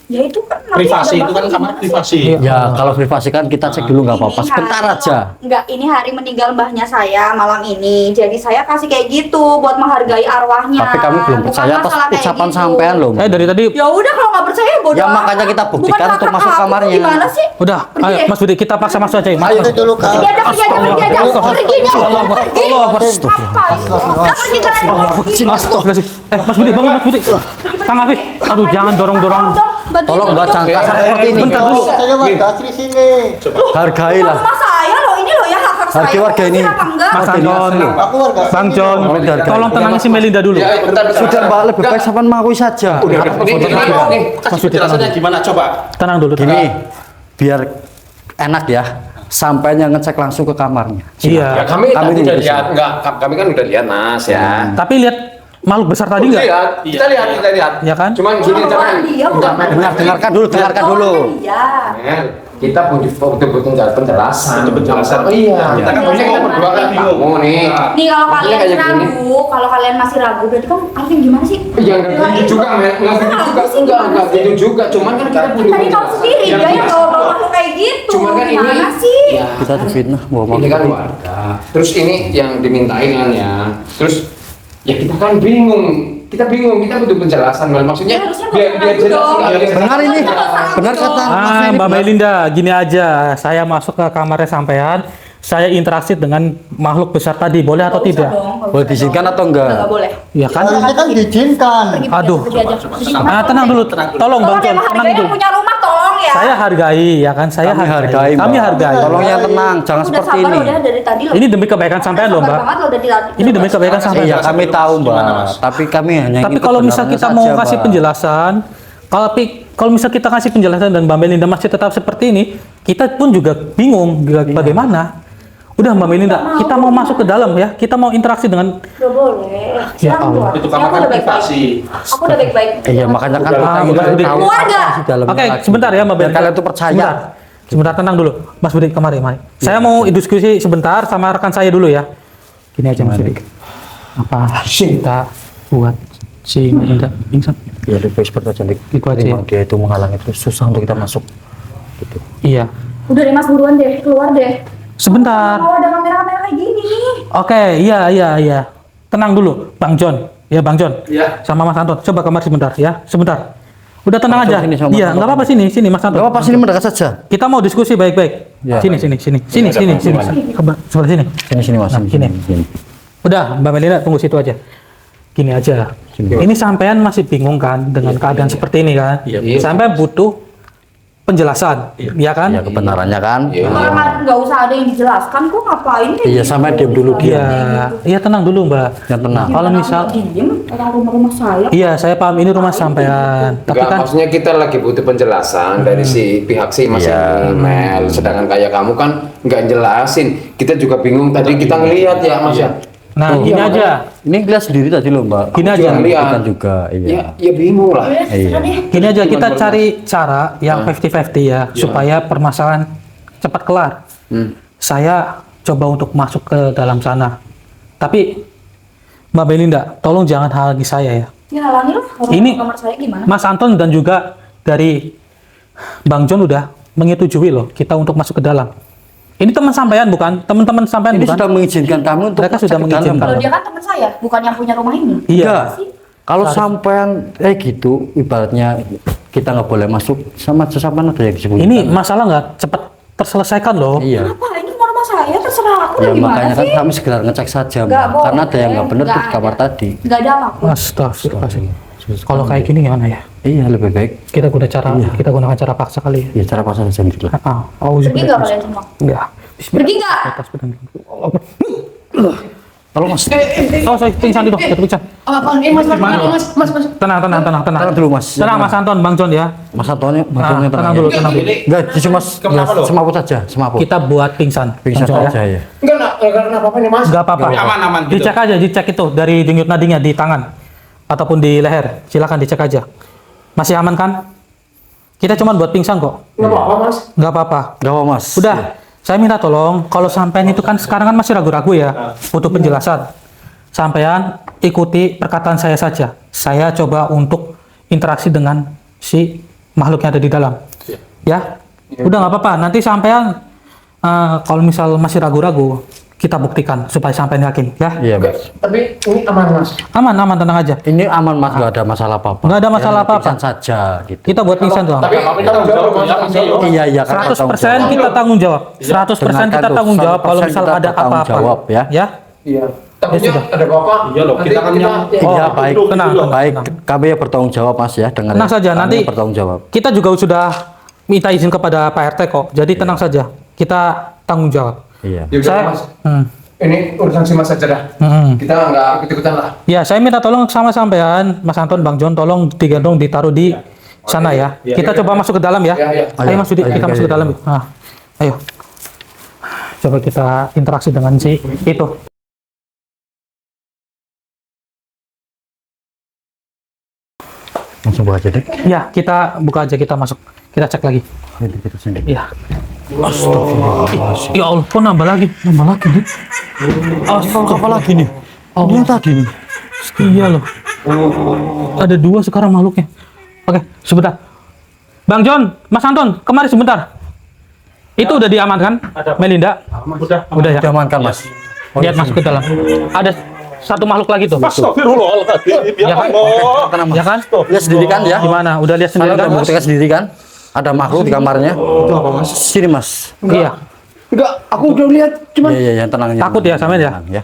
Ya itu kan nanti Privasi ada itu kan bahan kamar gimana sih? privasi. Ya kalau privasi kan kita cek dulu nggak apa-apa. Ini Sebentar hari- aja. Enggak, ini hari meninggal mbahnya saya malam ini. Jadi saya kasih kayak gitu buat menghargai arwahnya. Tapi kami belum Bukan percaya atas masalah kayak ucapan gitu. sampean loh. Mbak. Dari tadi Ya udah kalau nggak percaya bodoh. Ya, amat. makanya kita buktikan Bukan untuk kakak masuk aku, kamarnya. Gimana sih? udah, Pergi ayo deh. Mas Budi kita paksa masuk aja. Ayo dulu Kak. Pergi aja, pergi aja, pergi aja. Pergi aja. Allah, Pergi. Allah, Ngapain? Udah pergi kalian. Pergi. Astagfirullahaladzim. Mas Budi, bangun Mas Budi. Kang Afif, aduh jangan dorong-dorong. Tolong Mbak jangan kasar seperti ini. Bentar dulu. Saya warga asli sini. Hargailah. Rumah saya loh, ini loh ya hak-hak saya. Hargai warga ini. Apa enggak? Mas Anton, Aku warga Bang sini. John, tolong tenangin si Melinda dulu. Ya, bentar. Sudah Mbak lebih baik sampean mengakui saja. Ini kasih penjelasannya gimana coba? Tenang dulu. Gini, biar enak ya. Sampai yang ngecek langsung ke kamarnya. Iya. Ya kami Kami udah tidak lihat, enggak kami kan udah lihat Mas ya. Tapi lihat makhluk besar tadi enggak? Lihat, kita lihat. Ya kan? Cuman gini Orang jangan. dia bukan. Dengarkan dulu, dengarkan dulu. Iya. Men, kita betul-betul cari penjelasan. Itu penjelasan. Oh iya. Kita kan Kita berdua kan bingung. Kamu nih. Nih kalau Maksudnya kalian kayak gini. ragu, kalau kalian masih ragu, berarti kan Arvin gimana sih? Ya nggak gitu juga, men. Nggak gitu juga. Enggak gitu juga. Cuman kan kita butuh Tadi tahu sendiri, Ya, dia yang iya. bawa makhluk kayak gitu. Cuman kan ini. Gimana sih? Ya, Kita difitnah bahwa ini kan warga. Terus ini yang dimintain kan ya. Terus ya kita kan bingung. Kita butuh penjelasan, Mel. Maksudnya Ya, harusnya biar nggak jelas dong. nggak ada- Benar ini. Benar kata Mas Ah, ini, Mbak benar. Melinda, gini aja. Saya masuk ke kamarnya sampean. Saya interaksi dengan makhluk besar tadi, boleh atau Nggak usah tidak? dong, nggak Boleh usah diizinkan dong. atau enggak? Nggak boleh. Ya kan? Harusnya kan diizinkan. Pergi, Aduh. pergi aja. Pergi. Ah, tenang dulu. Tolong Bang Tolong John, yang tenang menghargai dulu. yang punya rumah, tolong ya. Saya hargai, ya kan? Saya Kami hargai, Kami Mbak. hargai. Tolong yang tenang, jangan Udah seperti sabar ini. udah dari tadi loh. Ini demi kebaikan sampean loh, Sabar Mbak. banget loh dari tadi. Ini demi kebaikan sampean. Iya, kami tahu, Mbak. Gimana, Mas? Tapi kami hanya Tapi ingin kalau misal kebenarannya kita saja, mau kasih Mbak. penjelasan, kalau misal kita kasih penjelasan dan Mbak Melinda masih tetap seperti ini, kita pun juga bingung bagaimana. Udah Mbak Melinda, kita mau masuk ke dalam ya, kita mau interaksi dengan. Nggak boleh. Ya Silakan Allah. keluar. Itu Ya, kamar aku kan udah baik-baik. privasi. Aku udah baik-baik. Iya, makanya kan Udah, kita ingin udah. tahu Keluarga. di dalamnya Oke, lagi. sebentar ya Mbak Biar Melinda. kalian tuh percaya. Sebentar. Sebentar, tenang dulu. Mas Budi, kemari. Saya mau diskusi sebentar sama rekan saya dulu ya. Gini aja Mas Budi. Apa kita buat si Melinda pingsan? Ya, lebih seperti aja. Dik. Itu aja. Memang dia itu menghalangi terus susah untuk kita masuk. Gitu. Iya. Udah deh Mas, buruan deh, keluar deh. Sebentar. Mau ada kamera-kamera kayak gini. Oke, iya. Tenang dulu, Bang John. Ya, Bang John. Iya. Sama Mas Anton. Coba kamar sebentar ya. Sebentar. Udah tenang Bang aja. John sini sama Iya, Mas nggak apa-apa sini Mas Anton. Gak apa-apa, sini mendekat saja. Kita mau diskusi baik-baik. Ya. Sini. Coba sebelah sini. Sini, Mas. Nah, sini. Udah, Mbak Melinda tunggu situ aja. Gini aja. Sini. Ini sampean masih bingung kan dengan keadaan seperti ini kan? Iya. Sampai butuh penjelasan, ya kan? Ya, kebenarannya kan. Kalau nggak usah ada yang dijelaskan, kok ngapain? kayak Iya, gitu? sampai diam dulu, diam. Iya, tenang dulu Mbak. Yang tenang. Kalau misal, diem orang rumah saya. iya saya paham ini rumah sampean, tapi Enggak, kan maksudnya kita lagi butuh penjelasan dari si pihak si Mas Iya. Mel. Sedangkan kayak kamu kan nggak jelasin. Kita juga bingung tadi kita ngelihat ya Mas ya. nah Oh, gini iya, aja, Ini lihat sendiri tadi loh, Mbak. Gini Aku aja. juga Lihat. lihat juga, iya. Ya bingung lah. Udah, Iya. serah deh. gini aja kita Cuman cari cara yang 50-50 ya, supaya permasalahan cepat kelar. Saya coba untuk masuk ke dalam sana, tapi Mbak Belinda, tolong jangan halangi saya ya. Ya halangi lah. Orang Ini- kamar saya gimana? Mas Anton dan juga dari Bang John udah menyetujui loh kita untuk masuk ke dalam. Ini teman sampean bukan? Teman-teman sampean Ini bukan? sudah mengizinkan kamu untuk Mereka sudah cek ke dalam, mengizinkan. Kalau Mbak. dia kan teman saya, bukan yang punya rumah ini. Iya. Enggak. Kalau sampean gitu, ibaratnya kita nggak boleh masuk sama sesapan ada yang disembunyikan. Ini masalah nggak cepat terselesaikan loh. Iya. Apa ini rumah saya terserah aku Ya lah, gimana makanya kan sih? kami sekedar ngecek saja, Nggak Ma. boleh. Karena ada yang nggak benar tuh di Nggak kamar ada. tadi. Nggak ada apapun. Astagfirullahaladzim. Kalau kayak gini gimana ya? Iya, lebih baik. Kita gunakan cara paksa kali ya. Ya cara pasal sendiri lah. Pergi nggak kalian semua? Enggak. Pergi nggak? Tolong mas. Oh, saya pingsan dulu, jatuh pingsan. Apaan? Mas. Tenang. Tenang dulu, Mas. Tenang Mas Anton, Bang John ya. Mas Antonio, Tenang dulu. Enggak, justru Mas, Kenapa ya, lo? semaput saja, semaput. Kita buat pingsan. Pingsan Bang John, saja ya. Enggak apa-apa nih Mas. Enggak apa-apa. Aman gitu. Dicek aja, dicek itu dari denyut nadinya di tangan ataupun di leher. Silakan dicek aja. Masih aman kan? Kita cuma buat pingsan kok. Enggak apa-apa Mas. Enggak apa-apa. Enggak apa, Mas. Udah, saya minta tolong kalau sampean itu kan sekarang kan masih ragu-ragu ya, butuh penjelasan. Sampean ikuti perkataan saya saja. Saya coba untuk interaksi dengan si makhluk yang ada di dalam. Ya, udah nggak apa-apa. Nanti sampean kalau misal masih ragu-ragu, kita buktikan supaya sampean yakin. Ya, Iya, Mas. Tapi ini aman Mas. aman, tenang aja. Ini aman, Mas, nggak ada masalah apa-apa. Nggak ada masalah Ya, apa-apa. pingsan saja gitu. Kita buat pingsan doang. Tapi tanggung jawab Mas. Iya, kan 100% kita tanggung jawab. 100% kita Dengarkan tuh, tanggung jawab kalau 100% misal kita ada bertanggung apa-apa. jawab, ya. Ya. Iya. Takutnya sudah. ada apa-apa. Iya loh, kita kan yang- Iya, Oh, baik. tenang. Baik, kami yang bertanggung jawab, Mas ya, dengan Tenang saja, kami nanti yang bertanggung jawab. kita juga sudah minta izin kepada Pak RT kok. Jadi tenang saja, kita tanggung jawab. Iya. Ya udah Saya, Mas. Hmm. Ini urusan si Mas saja dah. Kita nggak ikut-ikutan lah. Ya, saya minta tolong sama sampean, Mas Anton, Bang John, tolong digendong, ditaruh di sana ya. Kita coba masuk ke dalam ya. Iya. Ayo Mas Budi, kita masuk ke dalam. Nah, ayo. Coba kita interaksi dengan si itu. Langsung buka aja deh. Ya, kita buka aja, kita masuk. Kita cek lagi. Ini kita sendiri. Iya. Astagfirullah. Ya Allah, kok nambah lagi nih. Astagfirullah, apa lagi nih? Ini yang tadi nih. Iya loh. Ada dua sekarang makhluknya. Oke, sebentar. Bang John, Mas Anton, kemari sebentar. Itu udah diamankan, Melinda? Udah ya. Diamankan, Mas. Lihat masuk ke dalam. Ada satu makhluk lagi tuh. Astagfirullahaladzim. Ya kan? Ya kan? Lihat sendiri kan ya? Gimana? Udah lihat sendiri Kalian kan? udah buktikan sendiri kan? Ada makhluk di kamarnya. Itu apa, Mas? Sini, Mas. Iya. Enggak, aku udah lihat cuman Iya, yang tenang. Takut ya, sampean ya? Ya.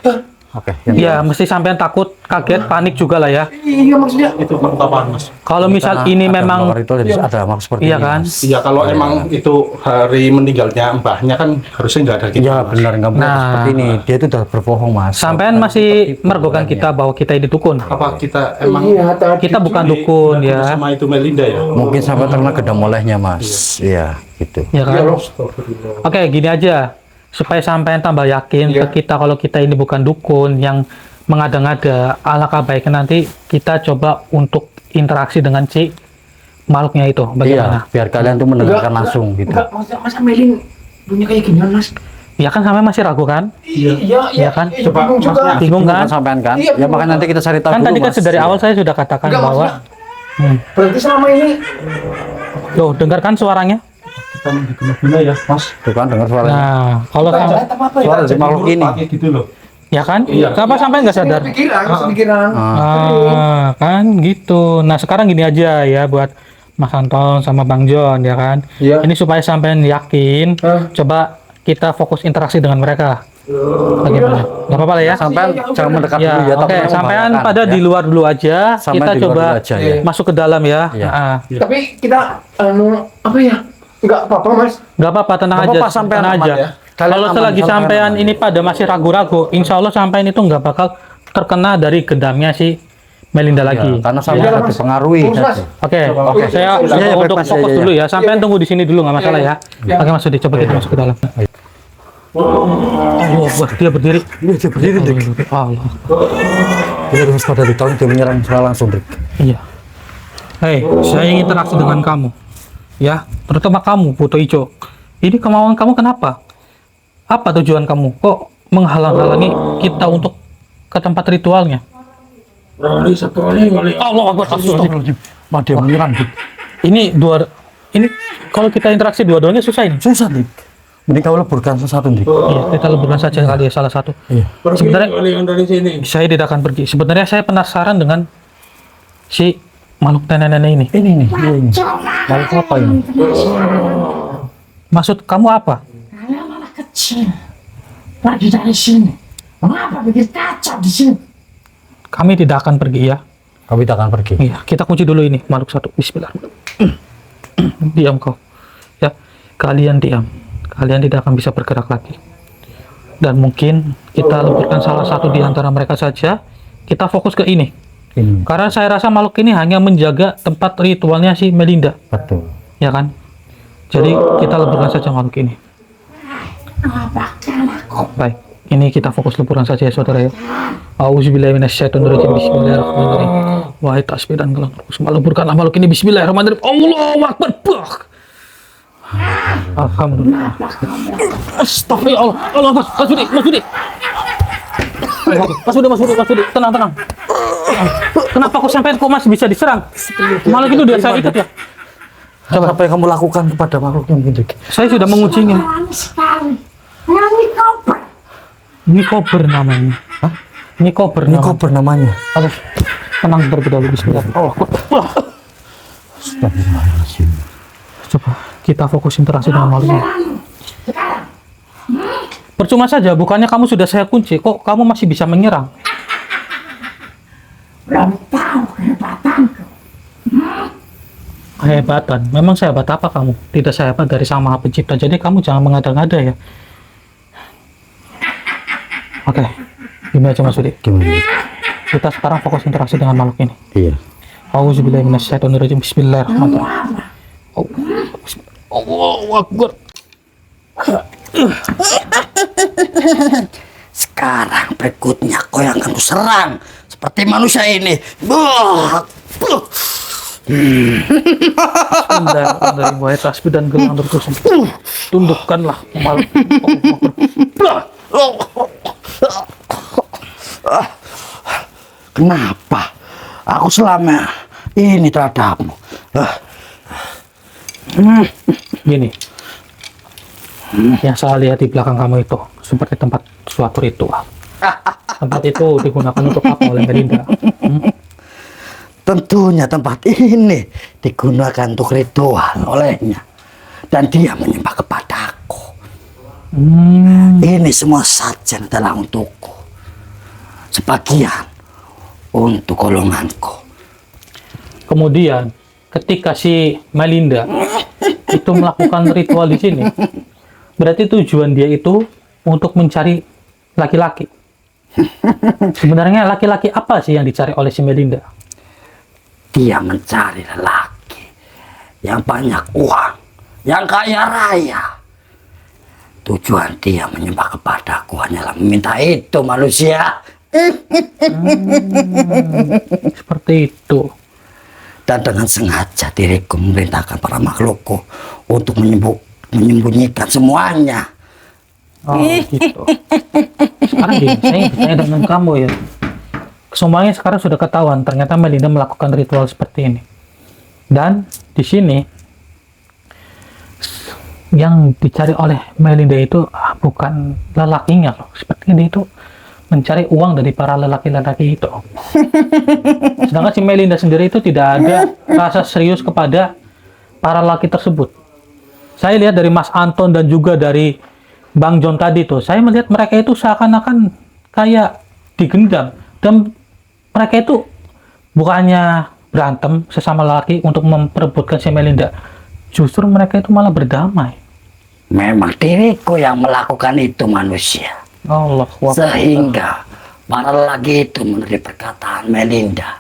Oke. yang Iya, mesti sampean takut, kaget, panik juga lah ya. iya maksudnya Itu apaan Mas? Kalau misal Karena ini ada memang mawar itu ada makhluk seperti iya ini, kan? Mas. Iya kalau emang itu hari meninggalnya mbahnya kan harusnya nggak ada gitu. Iya Mas. benar nggak benar Nah. seperti ini. Dia itu udah berbohong, Mas. Sampean masih merogohkan kita bahwa kita ini dukun. Apa kita emang iya tadi Kita bukan di- dukun diatur ya. sama itu Melinda ya? Mungkin sampai terkena gedam olehnya, Mas. Iya, gitu. Ya kan? Oke, gini aja. Supaya sampean tambah yakin Iya. ke kita kalau kita ini bukan dukun yang mengada-ngada, alangkah baiknya nanti kita coba untuk interaksi dengan si makhluknya itu. Bagaimana? Iya, biar kalian tuh mendengarkan langsung gitu. enggak masa Melin punya kayak ginian Mas. Ya kan sampean masih ragu kan? Iya kan? coba bingung juga. Masnya. Bingung kan? Sampean kan? Iya, Ya makanya nanti kita cari tahu Kan dulu, tadi kan Mas. dari Iya. awal saya sudah katakan Enggak, bahwa Berarti selama ini Loh, dengarkan suaranya. Kita mengguna ya Mas. Tuh kan dengar suaranya. Nah, kalau kita sampai lihat apa ya? Suara dari makhluk ini. Pakai gitu loh. ya kan? Iya. Kenapa sampai nggak sadar? Pikiran. Kan gitu. Nah, sekarang gini aja ya buat Mas Anton sama Bang John ya kan. Iya. Ini supaya sampean yakin, coba kita fokus interaksi dengan mereka. Bagaimana? Gak apa-apa lah ya. Sampean jangan mendekat Ya, dulu ya, oke. tapi Sampean membahayakan, pada ya. di luar dulu aja. Sampean Kita di luar coba dulu aja, ya. masuk ke dalam ya. Iya. Tapi kita apa ya? Enggak apa-apa Mas. Gak apa-apa, tenang Nggak aja. apa-apa, sampean tenang aman aja. ya. Kalian Kalau aman, selagi sampean sampean aman. ini pada masih ragu-ragu, insya Allah sampean itu nggak bakal terkena dari gedamnya si Melinda lagi. Ya, karena sampean Iya, ada Mas. dipengaruhi. Terus, Mas. Oke, saya Iya, iya, untuk baik, Mas. fokus Iya, iya. dulu ya. Sampean tunggu di sini dulu, nggak masalah ya. Iya. Oke, Mas Sudi, coba kita masuk ke dalam. Allah, wah, dia berdiri. Dia berdiri, Dik. Allah. Dia harus pada ditolong, dia menyerang saya langsung, Dik. Iya. Hei, saya ingin interaksi dengan kamu. Ya, terutama kamu, Puto Ijo. Ini kemauan kamu kenapa? Apa tujuan kamu? Kok menghalang-halangi kita untuk ke tempat ritualnya? Allah Akbar. Astagfirullahaladzim. Wah, dia menyerang, Dik. Ini kalau kita interaksi dua-duanya susah ini. Susah, Dik. Mending kau leburkan sesuatu, Dik. Iya, kita leburkan saja kali ya salah satu. Iya. Sebenarnya Kalian dari sini. saya tidak akan pergi. Sebenarnya saya penasaran dengan si makhluk nenek-nenek ini? Ini nih. Makhluk apa ini? Maksud kamu apa? Anak kecil. Lagi dari sini. Mengapa bikin kacau di sini? Kami tidak akan pergi ya. Kami tak akan pergi. Iya, kita kunci dulu ini makhluk satu. Bismillahirrahmanirrahim. Diam kau. Ya, kalian diam. Kalian tidak akan bisa bergerak lagi. Dan mungkin kita lebihkan salah satu di antara mereka saja. Kita fokus ke ini. Ini. Karena saya rasa makhluk ini hanya menjaga tempat ritualnya si Melinda. Betul. Ya kan? Jadi kita leburkan saja makhluk ini. Baik. Ini kita fokus leburan saja ya saudara ya. Auzubillahi minasyaitonirrajim. Bismillahirrahmanirrahim. Wahai tasbih dan gelang roh, leburkanlah makhluk ini. Bismillahirrahmanirrahim. Allahu Akbar. Alhamdulillah. Astagfirullah. Allah, Mas Budi. Tenang. Kenapa kok sampai kok Mas bisa diserang? Makhluk itu dia saya ikat ya. Coba apa yang kamu lakukan kepada makhluk yang begini? Saya sudah menguncinya. Ini kober namanya. Hah? Ini kober Ini namanya. kober namanya. Aduh, tenang terlebih dahulu. Bismillah. Coba kita fokus interaksi dengan makhluk ini. Percuma saja, bukannya kamu sudah saya kunci, kok kamu masih bisa menyerang? Kehebatan. Memang sehebat apa kamu? Tidak sehebat dari Sang Maha Pencipta. Jadi kamu jangan mengada-ngada ya. Oke, gini aja Mas Budi. Kita sekarang fokus interaksi dengan makhluk ini. Iya. Auzubillahi minasyaitonirrajim. Bismillahirrahmanirrahim. Allahu Akbar. Sekarang berikutnya kau yang akan kuserang seperti manusia ini. Buah. Bismillahirrahmanirrahim. Wahai tasbih dan gelang terus. Tundukkanlah makhluk. Kenapa aku selama ini terhadapmu? Gini, yang saya lihat di belakang kamu itu seperti tempat suatu ritual. Tempat itu digunakan untuk apa oleh Melinda? Tentunya tempat ini digunakan untuk ritual olehnya. Dan dia menyembah kepadaku. Ini semua sajen adalah untukku. Sebagian untuk golonganku. Kemudian, ketika si Melinda itu melakukan ritual di sini, berarti tujuan dia itu untuk mencari laki-laki. Sebenarnya laki-laki apa sih yang dicari oleh si Melinda? Dia mencari lelaki yang banyak uang, yang kaya raya. Tujuan dia menyembah kepadaku hanyalah meminta itu manusia. Seperti itu. Dan dengan sengaja diriku memerintahkan para makhlukku untuk menyembunyikan semuanya. Oh, gitu. Sekarang gini, saya bertanya dengan kamu ya. Semuanya sekarang sudah ketahuan. Ternyata Melinda melakukan ritual seperti ini. Dan di sini yang dicari oleh Melinda itu bukan lelakinya loh. Seperti dia itu mencari uang dari para lelaki-lelaki itu. Sedangkan si Melinda sendiri itu tidak ada rasa serius kepada para lelaki tersebut. Saya lihat dari Mas Anton dan juga dari Bang John tadi tuh, saya melihat mereka itu seakan-akan kayak digendam. Dan mereka itu bukannya berantem sesama lelaki untuk memperebutkan si Melinda. Justru mereka itu malah berdamai. Memang diriku yang melakukan itu manusia. Allah Sehingga para lelaki itu menurut perkataan Melinda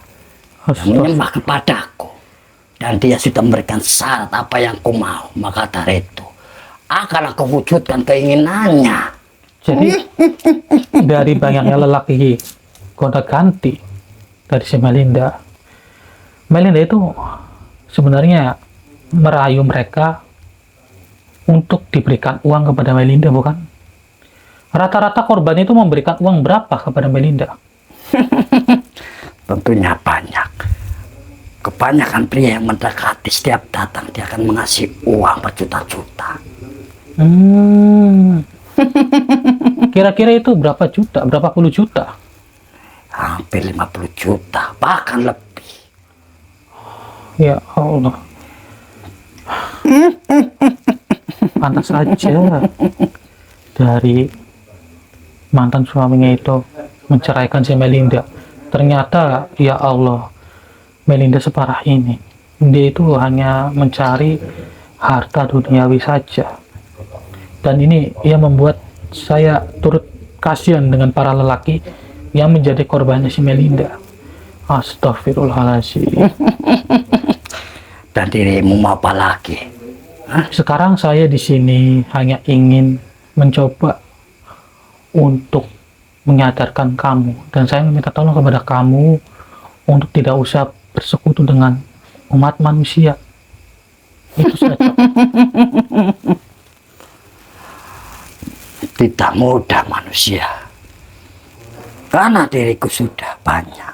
yang menyembah kepadaku. Dan dia sudah memberikan syarat apa yang ku mau. Maka dari itu akan aku wujudkan keinginannya. Jadi dari banyaknya lelaki gonta-ganti dari si Melinda, Melinda itu sebenarnya merayu mereka untuk diberikan uang kepada Melinda, bukan? Rata-rata korban itu memberikan uang berapa kepada Melinda? Tentunya banyak. Kebanyakan pria yang mendekati setiap datang dia akan mengasih uang berjuta-juta. Kira-kira itu berapa juta? Berapa puluh juta? Hampir 50 juta, bahkan lebih. Ya Allah. Pantas saja dari mantan suaminya itu menceraikan si Melinda. Ternyata ya Allah, Melinda separah ini. Dia itu hanya mencari harta duniawi saja. Dan ini yang membuat saya turut kasihan dengan para lelaki yang menjadi korbannya si Melinda. Astagfirullahaladzim. Dan dirimu mau apa lagi? Sekarang saya di sini hanya ingin mencoba untuk menyadarkan kamu, dan saya meminta tolong kepada kamu untuk tidak usah bersekutu dengan umat manusia. Itu saja. Tidak mudah manusia. Karena diriku sudah banyak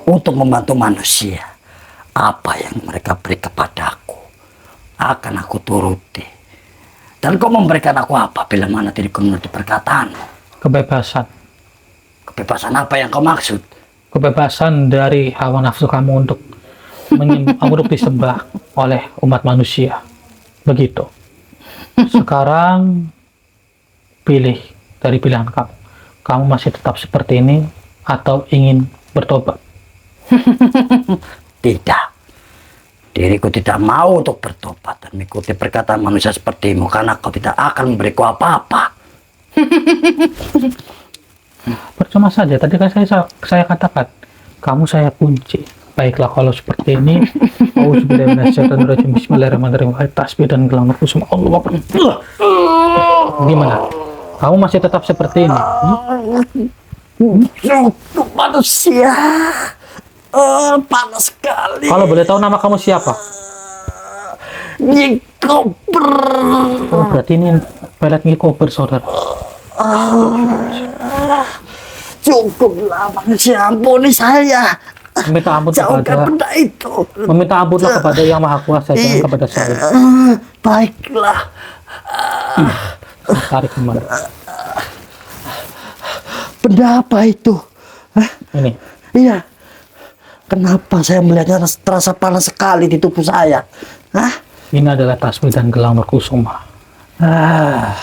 untuk membantu manusia. Apa yang mereka beri kepadaku akan aku turuti. Dan kau memberikan aku apa bila mana diriku menuruti perkataanmu? Kebebasan. Kebebasan apa yang kau maksud? Kebebasan dari hawa nafsu kamu untuk untuk disembah oleh umat manusia. Begitu. Sekarang pilih dari pilihan kamu. Kamu masih tetap seperti ini atau ingin bertobat? Tidak. Diriku tidak mau untuk bertobat dan mengikuti perkataan manusia sepertimu karena kau tidak akan memberiku apa-apa. Percuma saja. Tadi kan saya katakan, kamu saya kunci. Baiklah kalau seperti ini. Auzubillahiminasyaitonirrajim. Bismillahirrahmanirrahim. Tasbih dan gelang kusuma Allah. Gimana? Kamu masih tetap seperti ini? Cukup manusia. Panas sekali. Kalau boleh tahu nama kamu siapa? Nyikoper. Oh, berarti ini pelet Nyikoper, saudara. Cukuplah manusia, ampuni saya. Meminta ampun Jauhkan kepada benda itu. meminta ampun kepada Yang Maha Kuasa, jangan kepada saya. Baiklah. Tarik kemana? Benda apa itu? Ini. Iya. Kenapa saya melihatnya terasa panas sekali di tubuh saya? Ini adalah tasbih dan gelang Nurkusuma.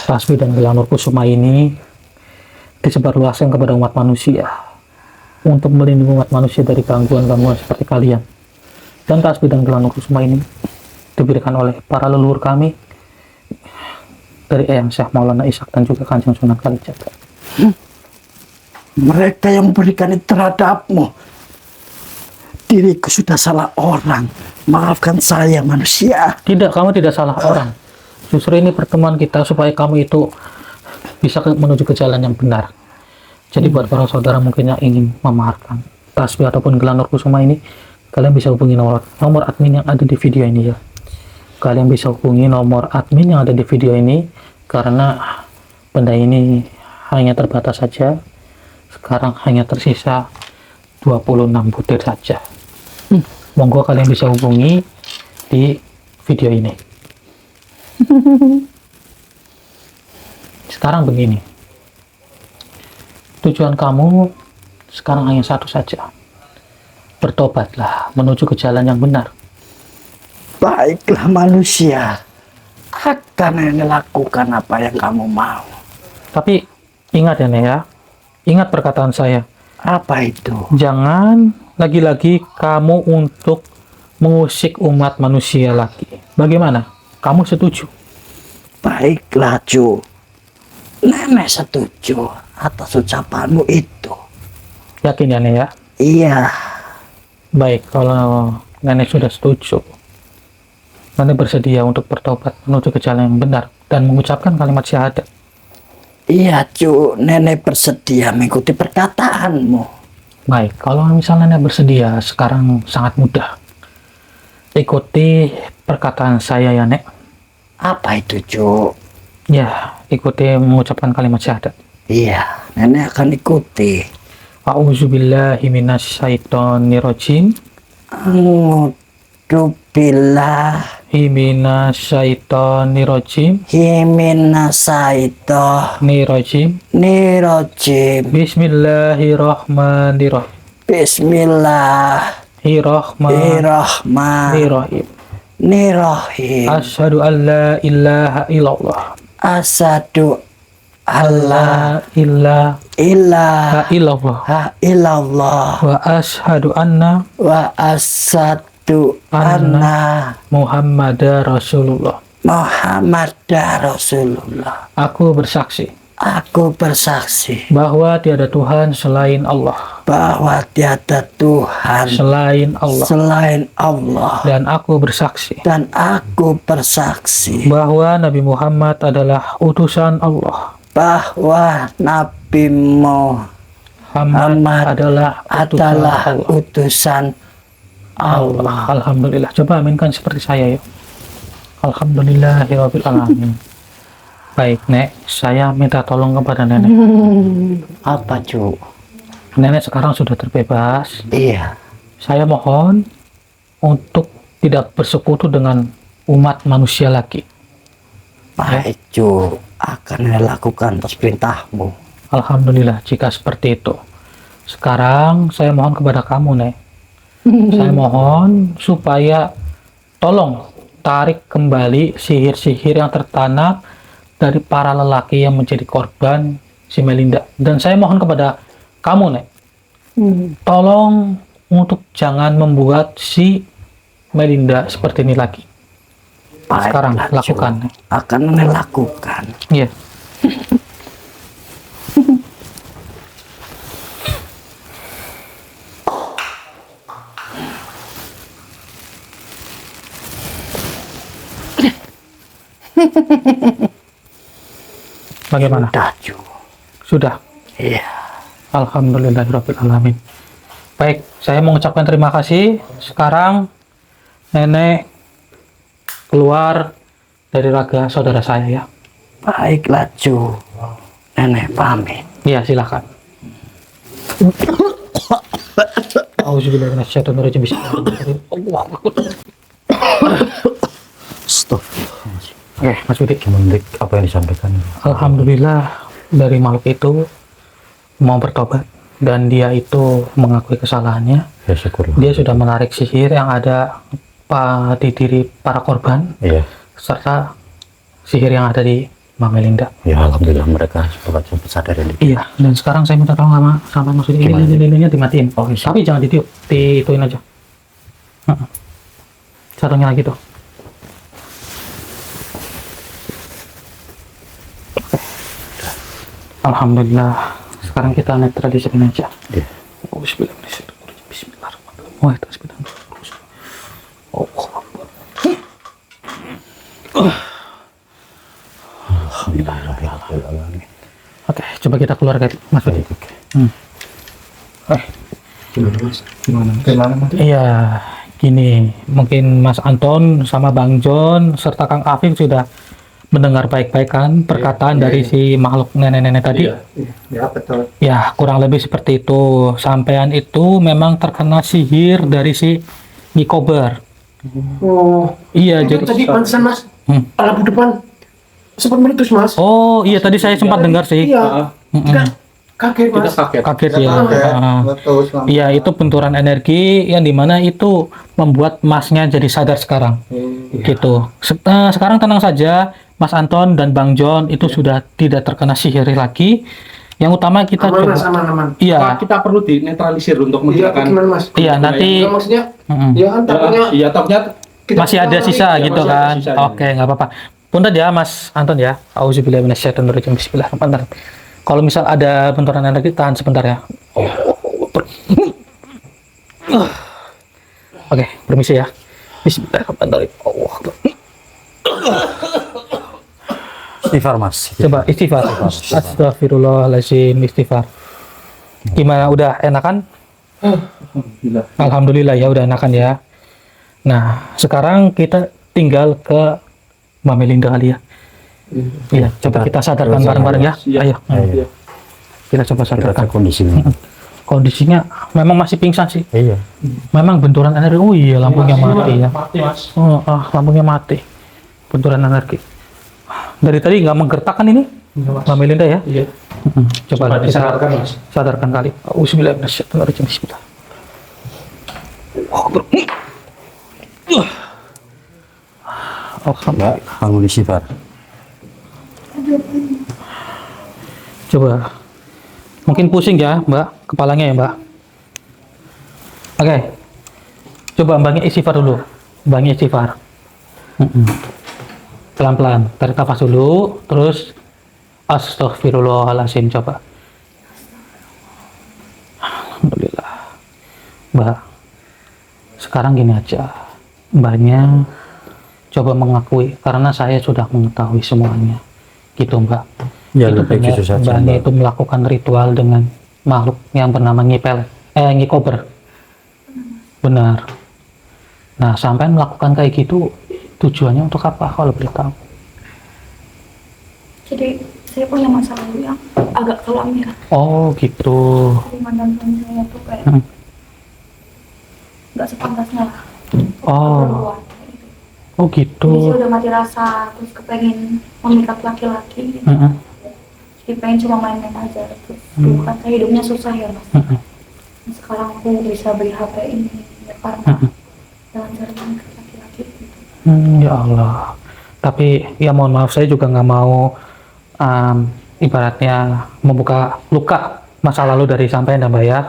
Tasbih dan gelang Nurkusuma ini disebarluaskan kepada umat manusia untuk melindungi umat manusia dari gangguan-gangguan seperti kalian. Dan tasbih dan gelang Nurkusuma ini diberikan oleh para leluhur kami dari Eyang Syekh Maulana Ishak dan juga Kanjeng Sunan Kalijaga. Mereka yang memberikan itu terhadapmu. Diriku sudah salah orang. Maafkan saya manusia. Tidak, kamu tidak salah orang. Justru ini pertemuan kita supaya kamu itu bisa menuju ke jalan yang benar. Jadi buat para saudara mungkin yang ingin memaharkan tasbih ataupun gelang Nurkusuma ini, kalian bisa hubungi nomor admin yang ada di video ini ya. Kalian bisa hubungi nomor admin yang ada di video ini karena benda ini hanya terbatas saja. Sekarang hanya tersisa 26 butir saja. Monggo kalian bisa hubungi di video ini. Sekarang begini, tujuan kamu sekarang hanya satu saja. Bertobatlah menuju ke jalan yang benar. Baiklah manusia. Akan ini lakukan apa yang kamu mau. Tapi ingat ya Nek ya, ingat perkataan saya. Apa itu? Jangan lagi-lagi kamu untuk mengusik umat manusia lagi. Bagaimana? Kamu setuju? Baiklah Cu. Nenek setuju atas ucapanmu itu. Yakin ya Nek ya? Iya. Baik, kalau Nenek sudah setuju, Nenek bersedia untuk bertobat menuju ke jalan yang benar dan mengucapkan kalimat syahadat. Iya Cu, nenek bersedia mengikuti perkataanmu. Baik, kalau misalnya Nenek bersedia, sekarang sangat mudah. Ikuti perkataan saya ya Nek. Apa itu Cu? Ya, ikuti mengucapkan kalimat syahadat. Iya, nenek akan ikuti. A'udzubillahi minasyaitonirrajim. Alhamdulillah. Minasyaitonirrajim. Himinasaito. Nirajim. Nirojim. Bismillahirrahmanirrahim. Bismillah. Bismillahirrahmanirrahim. Asyhadu an la ilaha illallah. Asyhadu alla ilaha ilaha illallah wa asyhadu anna wa asyhadu anna Muhammadar Rasulullah. Muhammadar Rasulullah. Aku bersaksi Aku bersaksi bahwa tiada Tuhan selain Allah, bahwa tiada Tuhan selain Allah, dan aku bersaksi bahwa Nabi Muhammad adalah utusan Allah, bahwa Nabi Muhammad adalah utusan Allah. Alhamdulillah. Coba aminkan seperti saya yuk. Alhamdulillahirabbil alamin. Baik, Nek, saya minta tolong kepada Nenek. Apa, Cu? Nenek sekarang sudah terbebas. Iya. Saya mohon untuk tidak bersekutu dengan umat manusia lagi. Baik, Cu. Akan dilakukan atas perintahmu. Alhamdulillah jika seperti itu. Sekarang saya mohon kepada kamu, Nek. Saya mohon supaya tolong tarik kembali sihir-sihir yang tertanam dari para lelaki yang menjadi korban si Melinda. Dan saya mohon kepada kamu, Nek, tolong untuk jangan membuat si Melinda seperti ini lagi. Baik, Sekarang Cu. lakukan, Nek. Akan dilakukan. Iya. Bagaimana? Sudah, Cu. Sudah. Iya. Alhamdulillahirabbil alamin. Baik, saya mengucapkan terima kasih. Sekarang Nenek keluar dari raga saudara saya ya. Baiklah, Cu. Nenek pamit. Iya, silakan. Auzubillahi minasyaitonirrajim. Bismillahirrahmanirrahim. Allahu Akbar. Stop. Oke, Mas Budi. Mendik apa yang disampaikan? Alhamdulillah dari makhluk itu mau bertobat dan dia itu mengakui kesalahannya. Ya syukurlah. Dia sudah menarik sihir yang ada di diri para korban Iya. serta sihir yang ada di Mbak Melinda. Ya alhamdulillah mereka cepat sadar ini. Iya, dan sekarang saya minta tolong sama Mas Budi. Ini dimatiin. Oh, iya. Tapi jangan ditiup, dituin aja. Satunya lagi tuh. Alhamdulillah. Sekarang kita netralisir aja. Iya. Bismillahirrahmanirrahim. Wah, itu sepeda. Alhamdulillah. Oke, coba kita keluar dari Mas Budi. Gimana Mas? Iya, gini, mungkin Mas Anton sama Bang John serta Kang Afif sudah mendengar baik-baik kan perkataan dari si makhluk nenek-nenek tadi. Ya betul. Ya, kurang lebih seperti itu. Sampean itu memang terkena sihir dari si Nikober. Oh, Iya, itu jadi tadi pantesan Mas. Hmm. Lampu depan sempat meletus Mas. Oh, iya tadi saya sempat dengar sih. Iya. Kita kaget Mas. Kaget ya. Betul, selamat. Iya, itu benturan energi yang dimana itu membuat Masnya jadi sadar sekarang. Gitu. Sekarang tenang saja, Mas Anton dan Bang John itu sudah tidak terkena sihir lagi. Yang utama kita Aman coba. Mas, aman. Iya. Kita perlu dinetralisir untuk Iya, menghilangkan. gimana Mas? Iya, nanti Enggak, maksudnya, Mm-mm. ya kan takutnya Iya, takutnya kita masih ada ketahui. sisa ya, gitu masih ada kan. sisanya. Oke, nggak apa-apa. Punten ya Mas Anton ya. Auzubillahi minasyaitonirrajim. Bismillahirrahmanirrahim. Kalau misal ada benturan energi, tahan sebentar ya. Oke, permisi ya. Bismillahirrahmanirrahim. Allah Akbar. Istighfar Mas. Coba istighfar. Astagfirullahaladzim, istighfar. Gimana, udah enakan? Alhamdulillah ya, udah enakan ya. Nah, sekarang kita tinggal ke Mbak Melinda kali ya. Iya, coba kita sadarkan bareng-bareng ya. Ayo. Iya. Kita coba Kita sadarkan. cek kondisinya. Kondisinya memang masih pingsan sih. Iya. Memang benturan energi. Oh iya, lampunya mati ya. Mati Mas. Oh, lampunya mati. Benturan energi. Dari tadi nggak menggertak kan ini? Mbak Melinda ya? Iya. Coba Coba kita disadarkan Mas. sadarkan kali. Bismillahirrahmanirrahim. Bismillah. Alhamdulillah. Mbak, bangun istighfar. Coba. Mungkin pusing ya, Mbak, kepalanya ya, Mbak. Oke. Coba Mbaknya istighfar dulu. Mbaknya istighfar. Pelan-pelan. Tarik nafas dulu, terus astagfirullahaladzim, coba. Alhamdulillah. Mbak, sekarang gini aja. Mbaknya coba mengakui, karena saya sudah mengetahui semuanya. Gitu, Mbak. Ya, Itu lebih benar, gitu saja, Mbaknya Mbak. itu melakukan ritual dengan makhluk yang bernama ngikober. Benar. Nah, sampai melakukan kayak gitu, tujuannya untuk apa kalau boleh tahu? Jadi saya punya masa lalu yang agak kelam ya. Oh, gitu. Jadi mantan suami saya tuh kayak Hmm. nggak sepantasnya lah. Oh. Keperluan, kayak gitu. Oh, Jadi saya gitu. udah mati rasa, terus kepengen memikat laki-laki. Mm-mm. Jadi pengen cuma main-main aja. Terus dulu kan saya hidupnya susah ya mas. Mm-mm. Sekarang aku bisa beli HP ini ya, karena Mm-mm. jalan cari memikat laki-laki gitu. Ya Allah. Tapi ya mohon maaf, saya juga nggak mau ibaratnya membuka luka masa lalu dari sampai dan Mbak ya.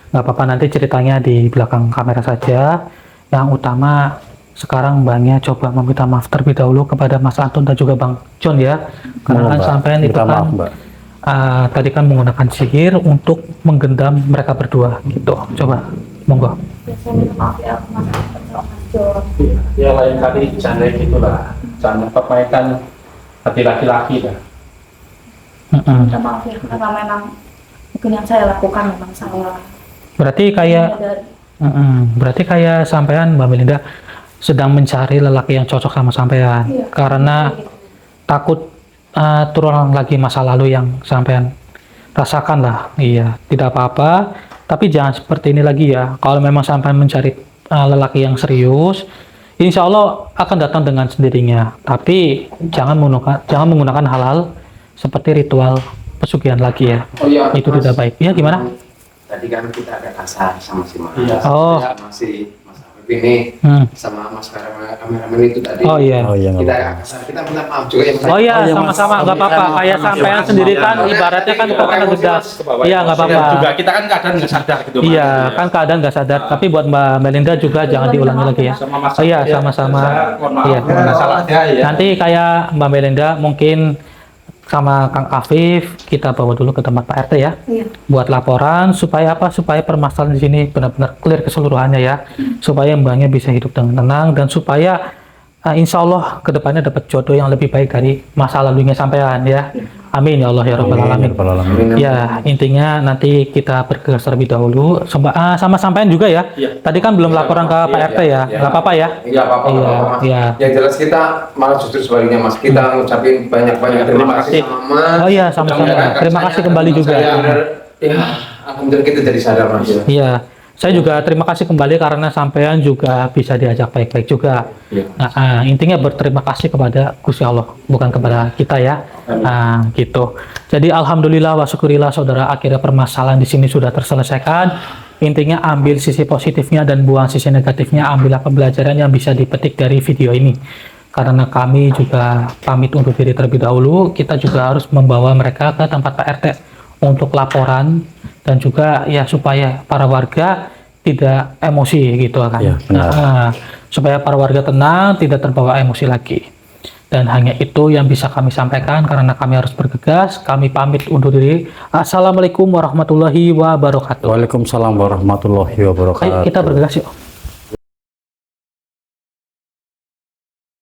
Nggak apa-apa, nanti ceritanya di belakang kamera saja. Yang utama sekarang Mbaknya coba meminta maaf terlebih dahulu kepada Mas Anton dan juga Bang John ya. Karena kan Mbak. sampean itu Minta kan maaf, Mbak. tadi kan menggunakan sihir untuk menggendam mereka berdua gitu. Coba, monggo. Ya saya minta maaf ya ke Mas Anton sama Mas John. Ya lain kali jangan gitulah. Jangan permainkan hati laki-laki lah. Minta maaf ya karena memang mungkin yang saya lakukan memang salah. Berarti kayak berarti kayak sampean Mbak Melinda sedang mencari lelaki yang cocok sama sampean. Iya. Karena takut terulang lagi masa lalu yang sampean rasakan lah. Iya, tidak apa-apa. Tapi jangan seperti ini lagi ya. Kalau memang sampean mencari lelaki yang serius, insya Allah akan datang dengan sendirinya. Tapi jangan menggunakan hal-hal seperti ritual pesugihan lagi ya. Oh iya, Itu Mas. tidak baik. Ya gimana? Tadi kan kita agak kasar sama si Mas. Iya. Oh. Ya, masih Mas Habib ini sama Mas kameramen itu tadi. Oh iya. Oh iya, nggak Kita apa-apa. agak kasar. Kita minta maaf juga ya Mas. Oh iya, Oh iya, Mas. sama-sama, nggak apa-apa. Kayak sampean sendiri kan, ibaratnya kan kita kan tegas. Iya, nggak apa-apa. Juga kita kan kadang nggak sadar gitu. Mas. Iya, kan keadaan nggak sadar. Tapi buat Mbak Melinda juga jangan diulangi lagi ya. Sama Mas Oh iya, Habib ya. sama-sama. Saya mohon maaf Iya. karena salahnya ya. Nanti kayak Mbak Melinda mungkin sama Kang Afif kita bawa dulu ke tempat Pak RT ya. Iya. Buat laporan supaya apa? Supaya permasalahan di sini benar-benar clear keseluruhannya ya. Supaya Mbaknya bisa hidup dengan tenang dan supaya insya Allah kedepannya dapat jodoh yang lebih baik dari masa lalunya sampean ya. Amin ya Allah ya Rabbal Alamin. Ya, intinya nanti kita bergegas terlebih dahulu sama sampean juga ya. Iya. Tadi kan belum laporan ke Pak RT ya. Nggak apa-apa ya. Enggak apa-apa, Iya, nggak apa-apa, Mas. iya. Yang jelas kita malah justru sebaliknya Mas. Kita ngucapin banyak-banyak terima kasih sama Mas. Oh iya, sama-sama. Mudah-mudahan Terima kasih kembali saya juga. benar, ya, alhamdulillah kita jadi sadar Mas. Ya. Iya, saya juga terima kasih kembali karena sampean juga bisa diajak baik-baik juga. Iya. Nah, intinya berterima kasih kepada Gusti Allah, bukan kepada kita ya. Nah, gitu. Jadi alhamdulillah wa syukurillah saudara, akhirnya permasalahan di sini sudah terselesaikan. Intinya ambil sisi positifnya dan buang sisi negatifnya, ambillah pembelajaran yang bisa dipetik dari video ini. Karena kami juga pamit undur diri terlebih dahulu, kita juga harus membawa mereka ke tempat Pak RT untuk laporan dan juga ya supaya para warga tidak emosi gitu kan. Ya, benar. Nah, supaya para warga tenang, tidak terbawa emosi lagi. Dan hanya itu yang bisa kami sampaikan karena kami harus bergegas. Kami pamit undur diri. Assalamualaikum warahmatullahi wabarakatuh. Waalaikumsalam warahmatullahi Ayo wabarakatuh. kita bergegas yuk.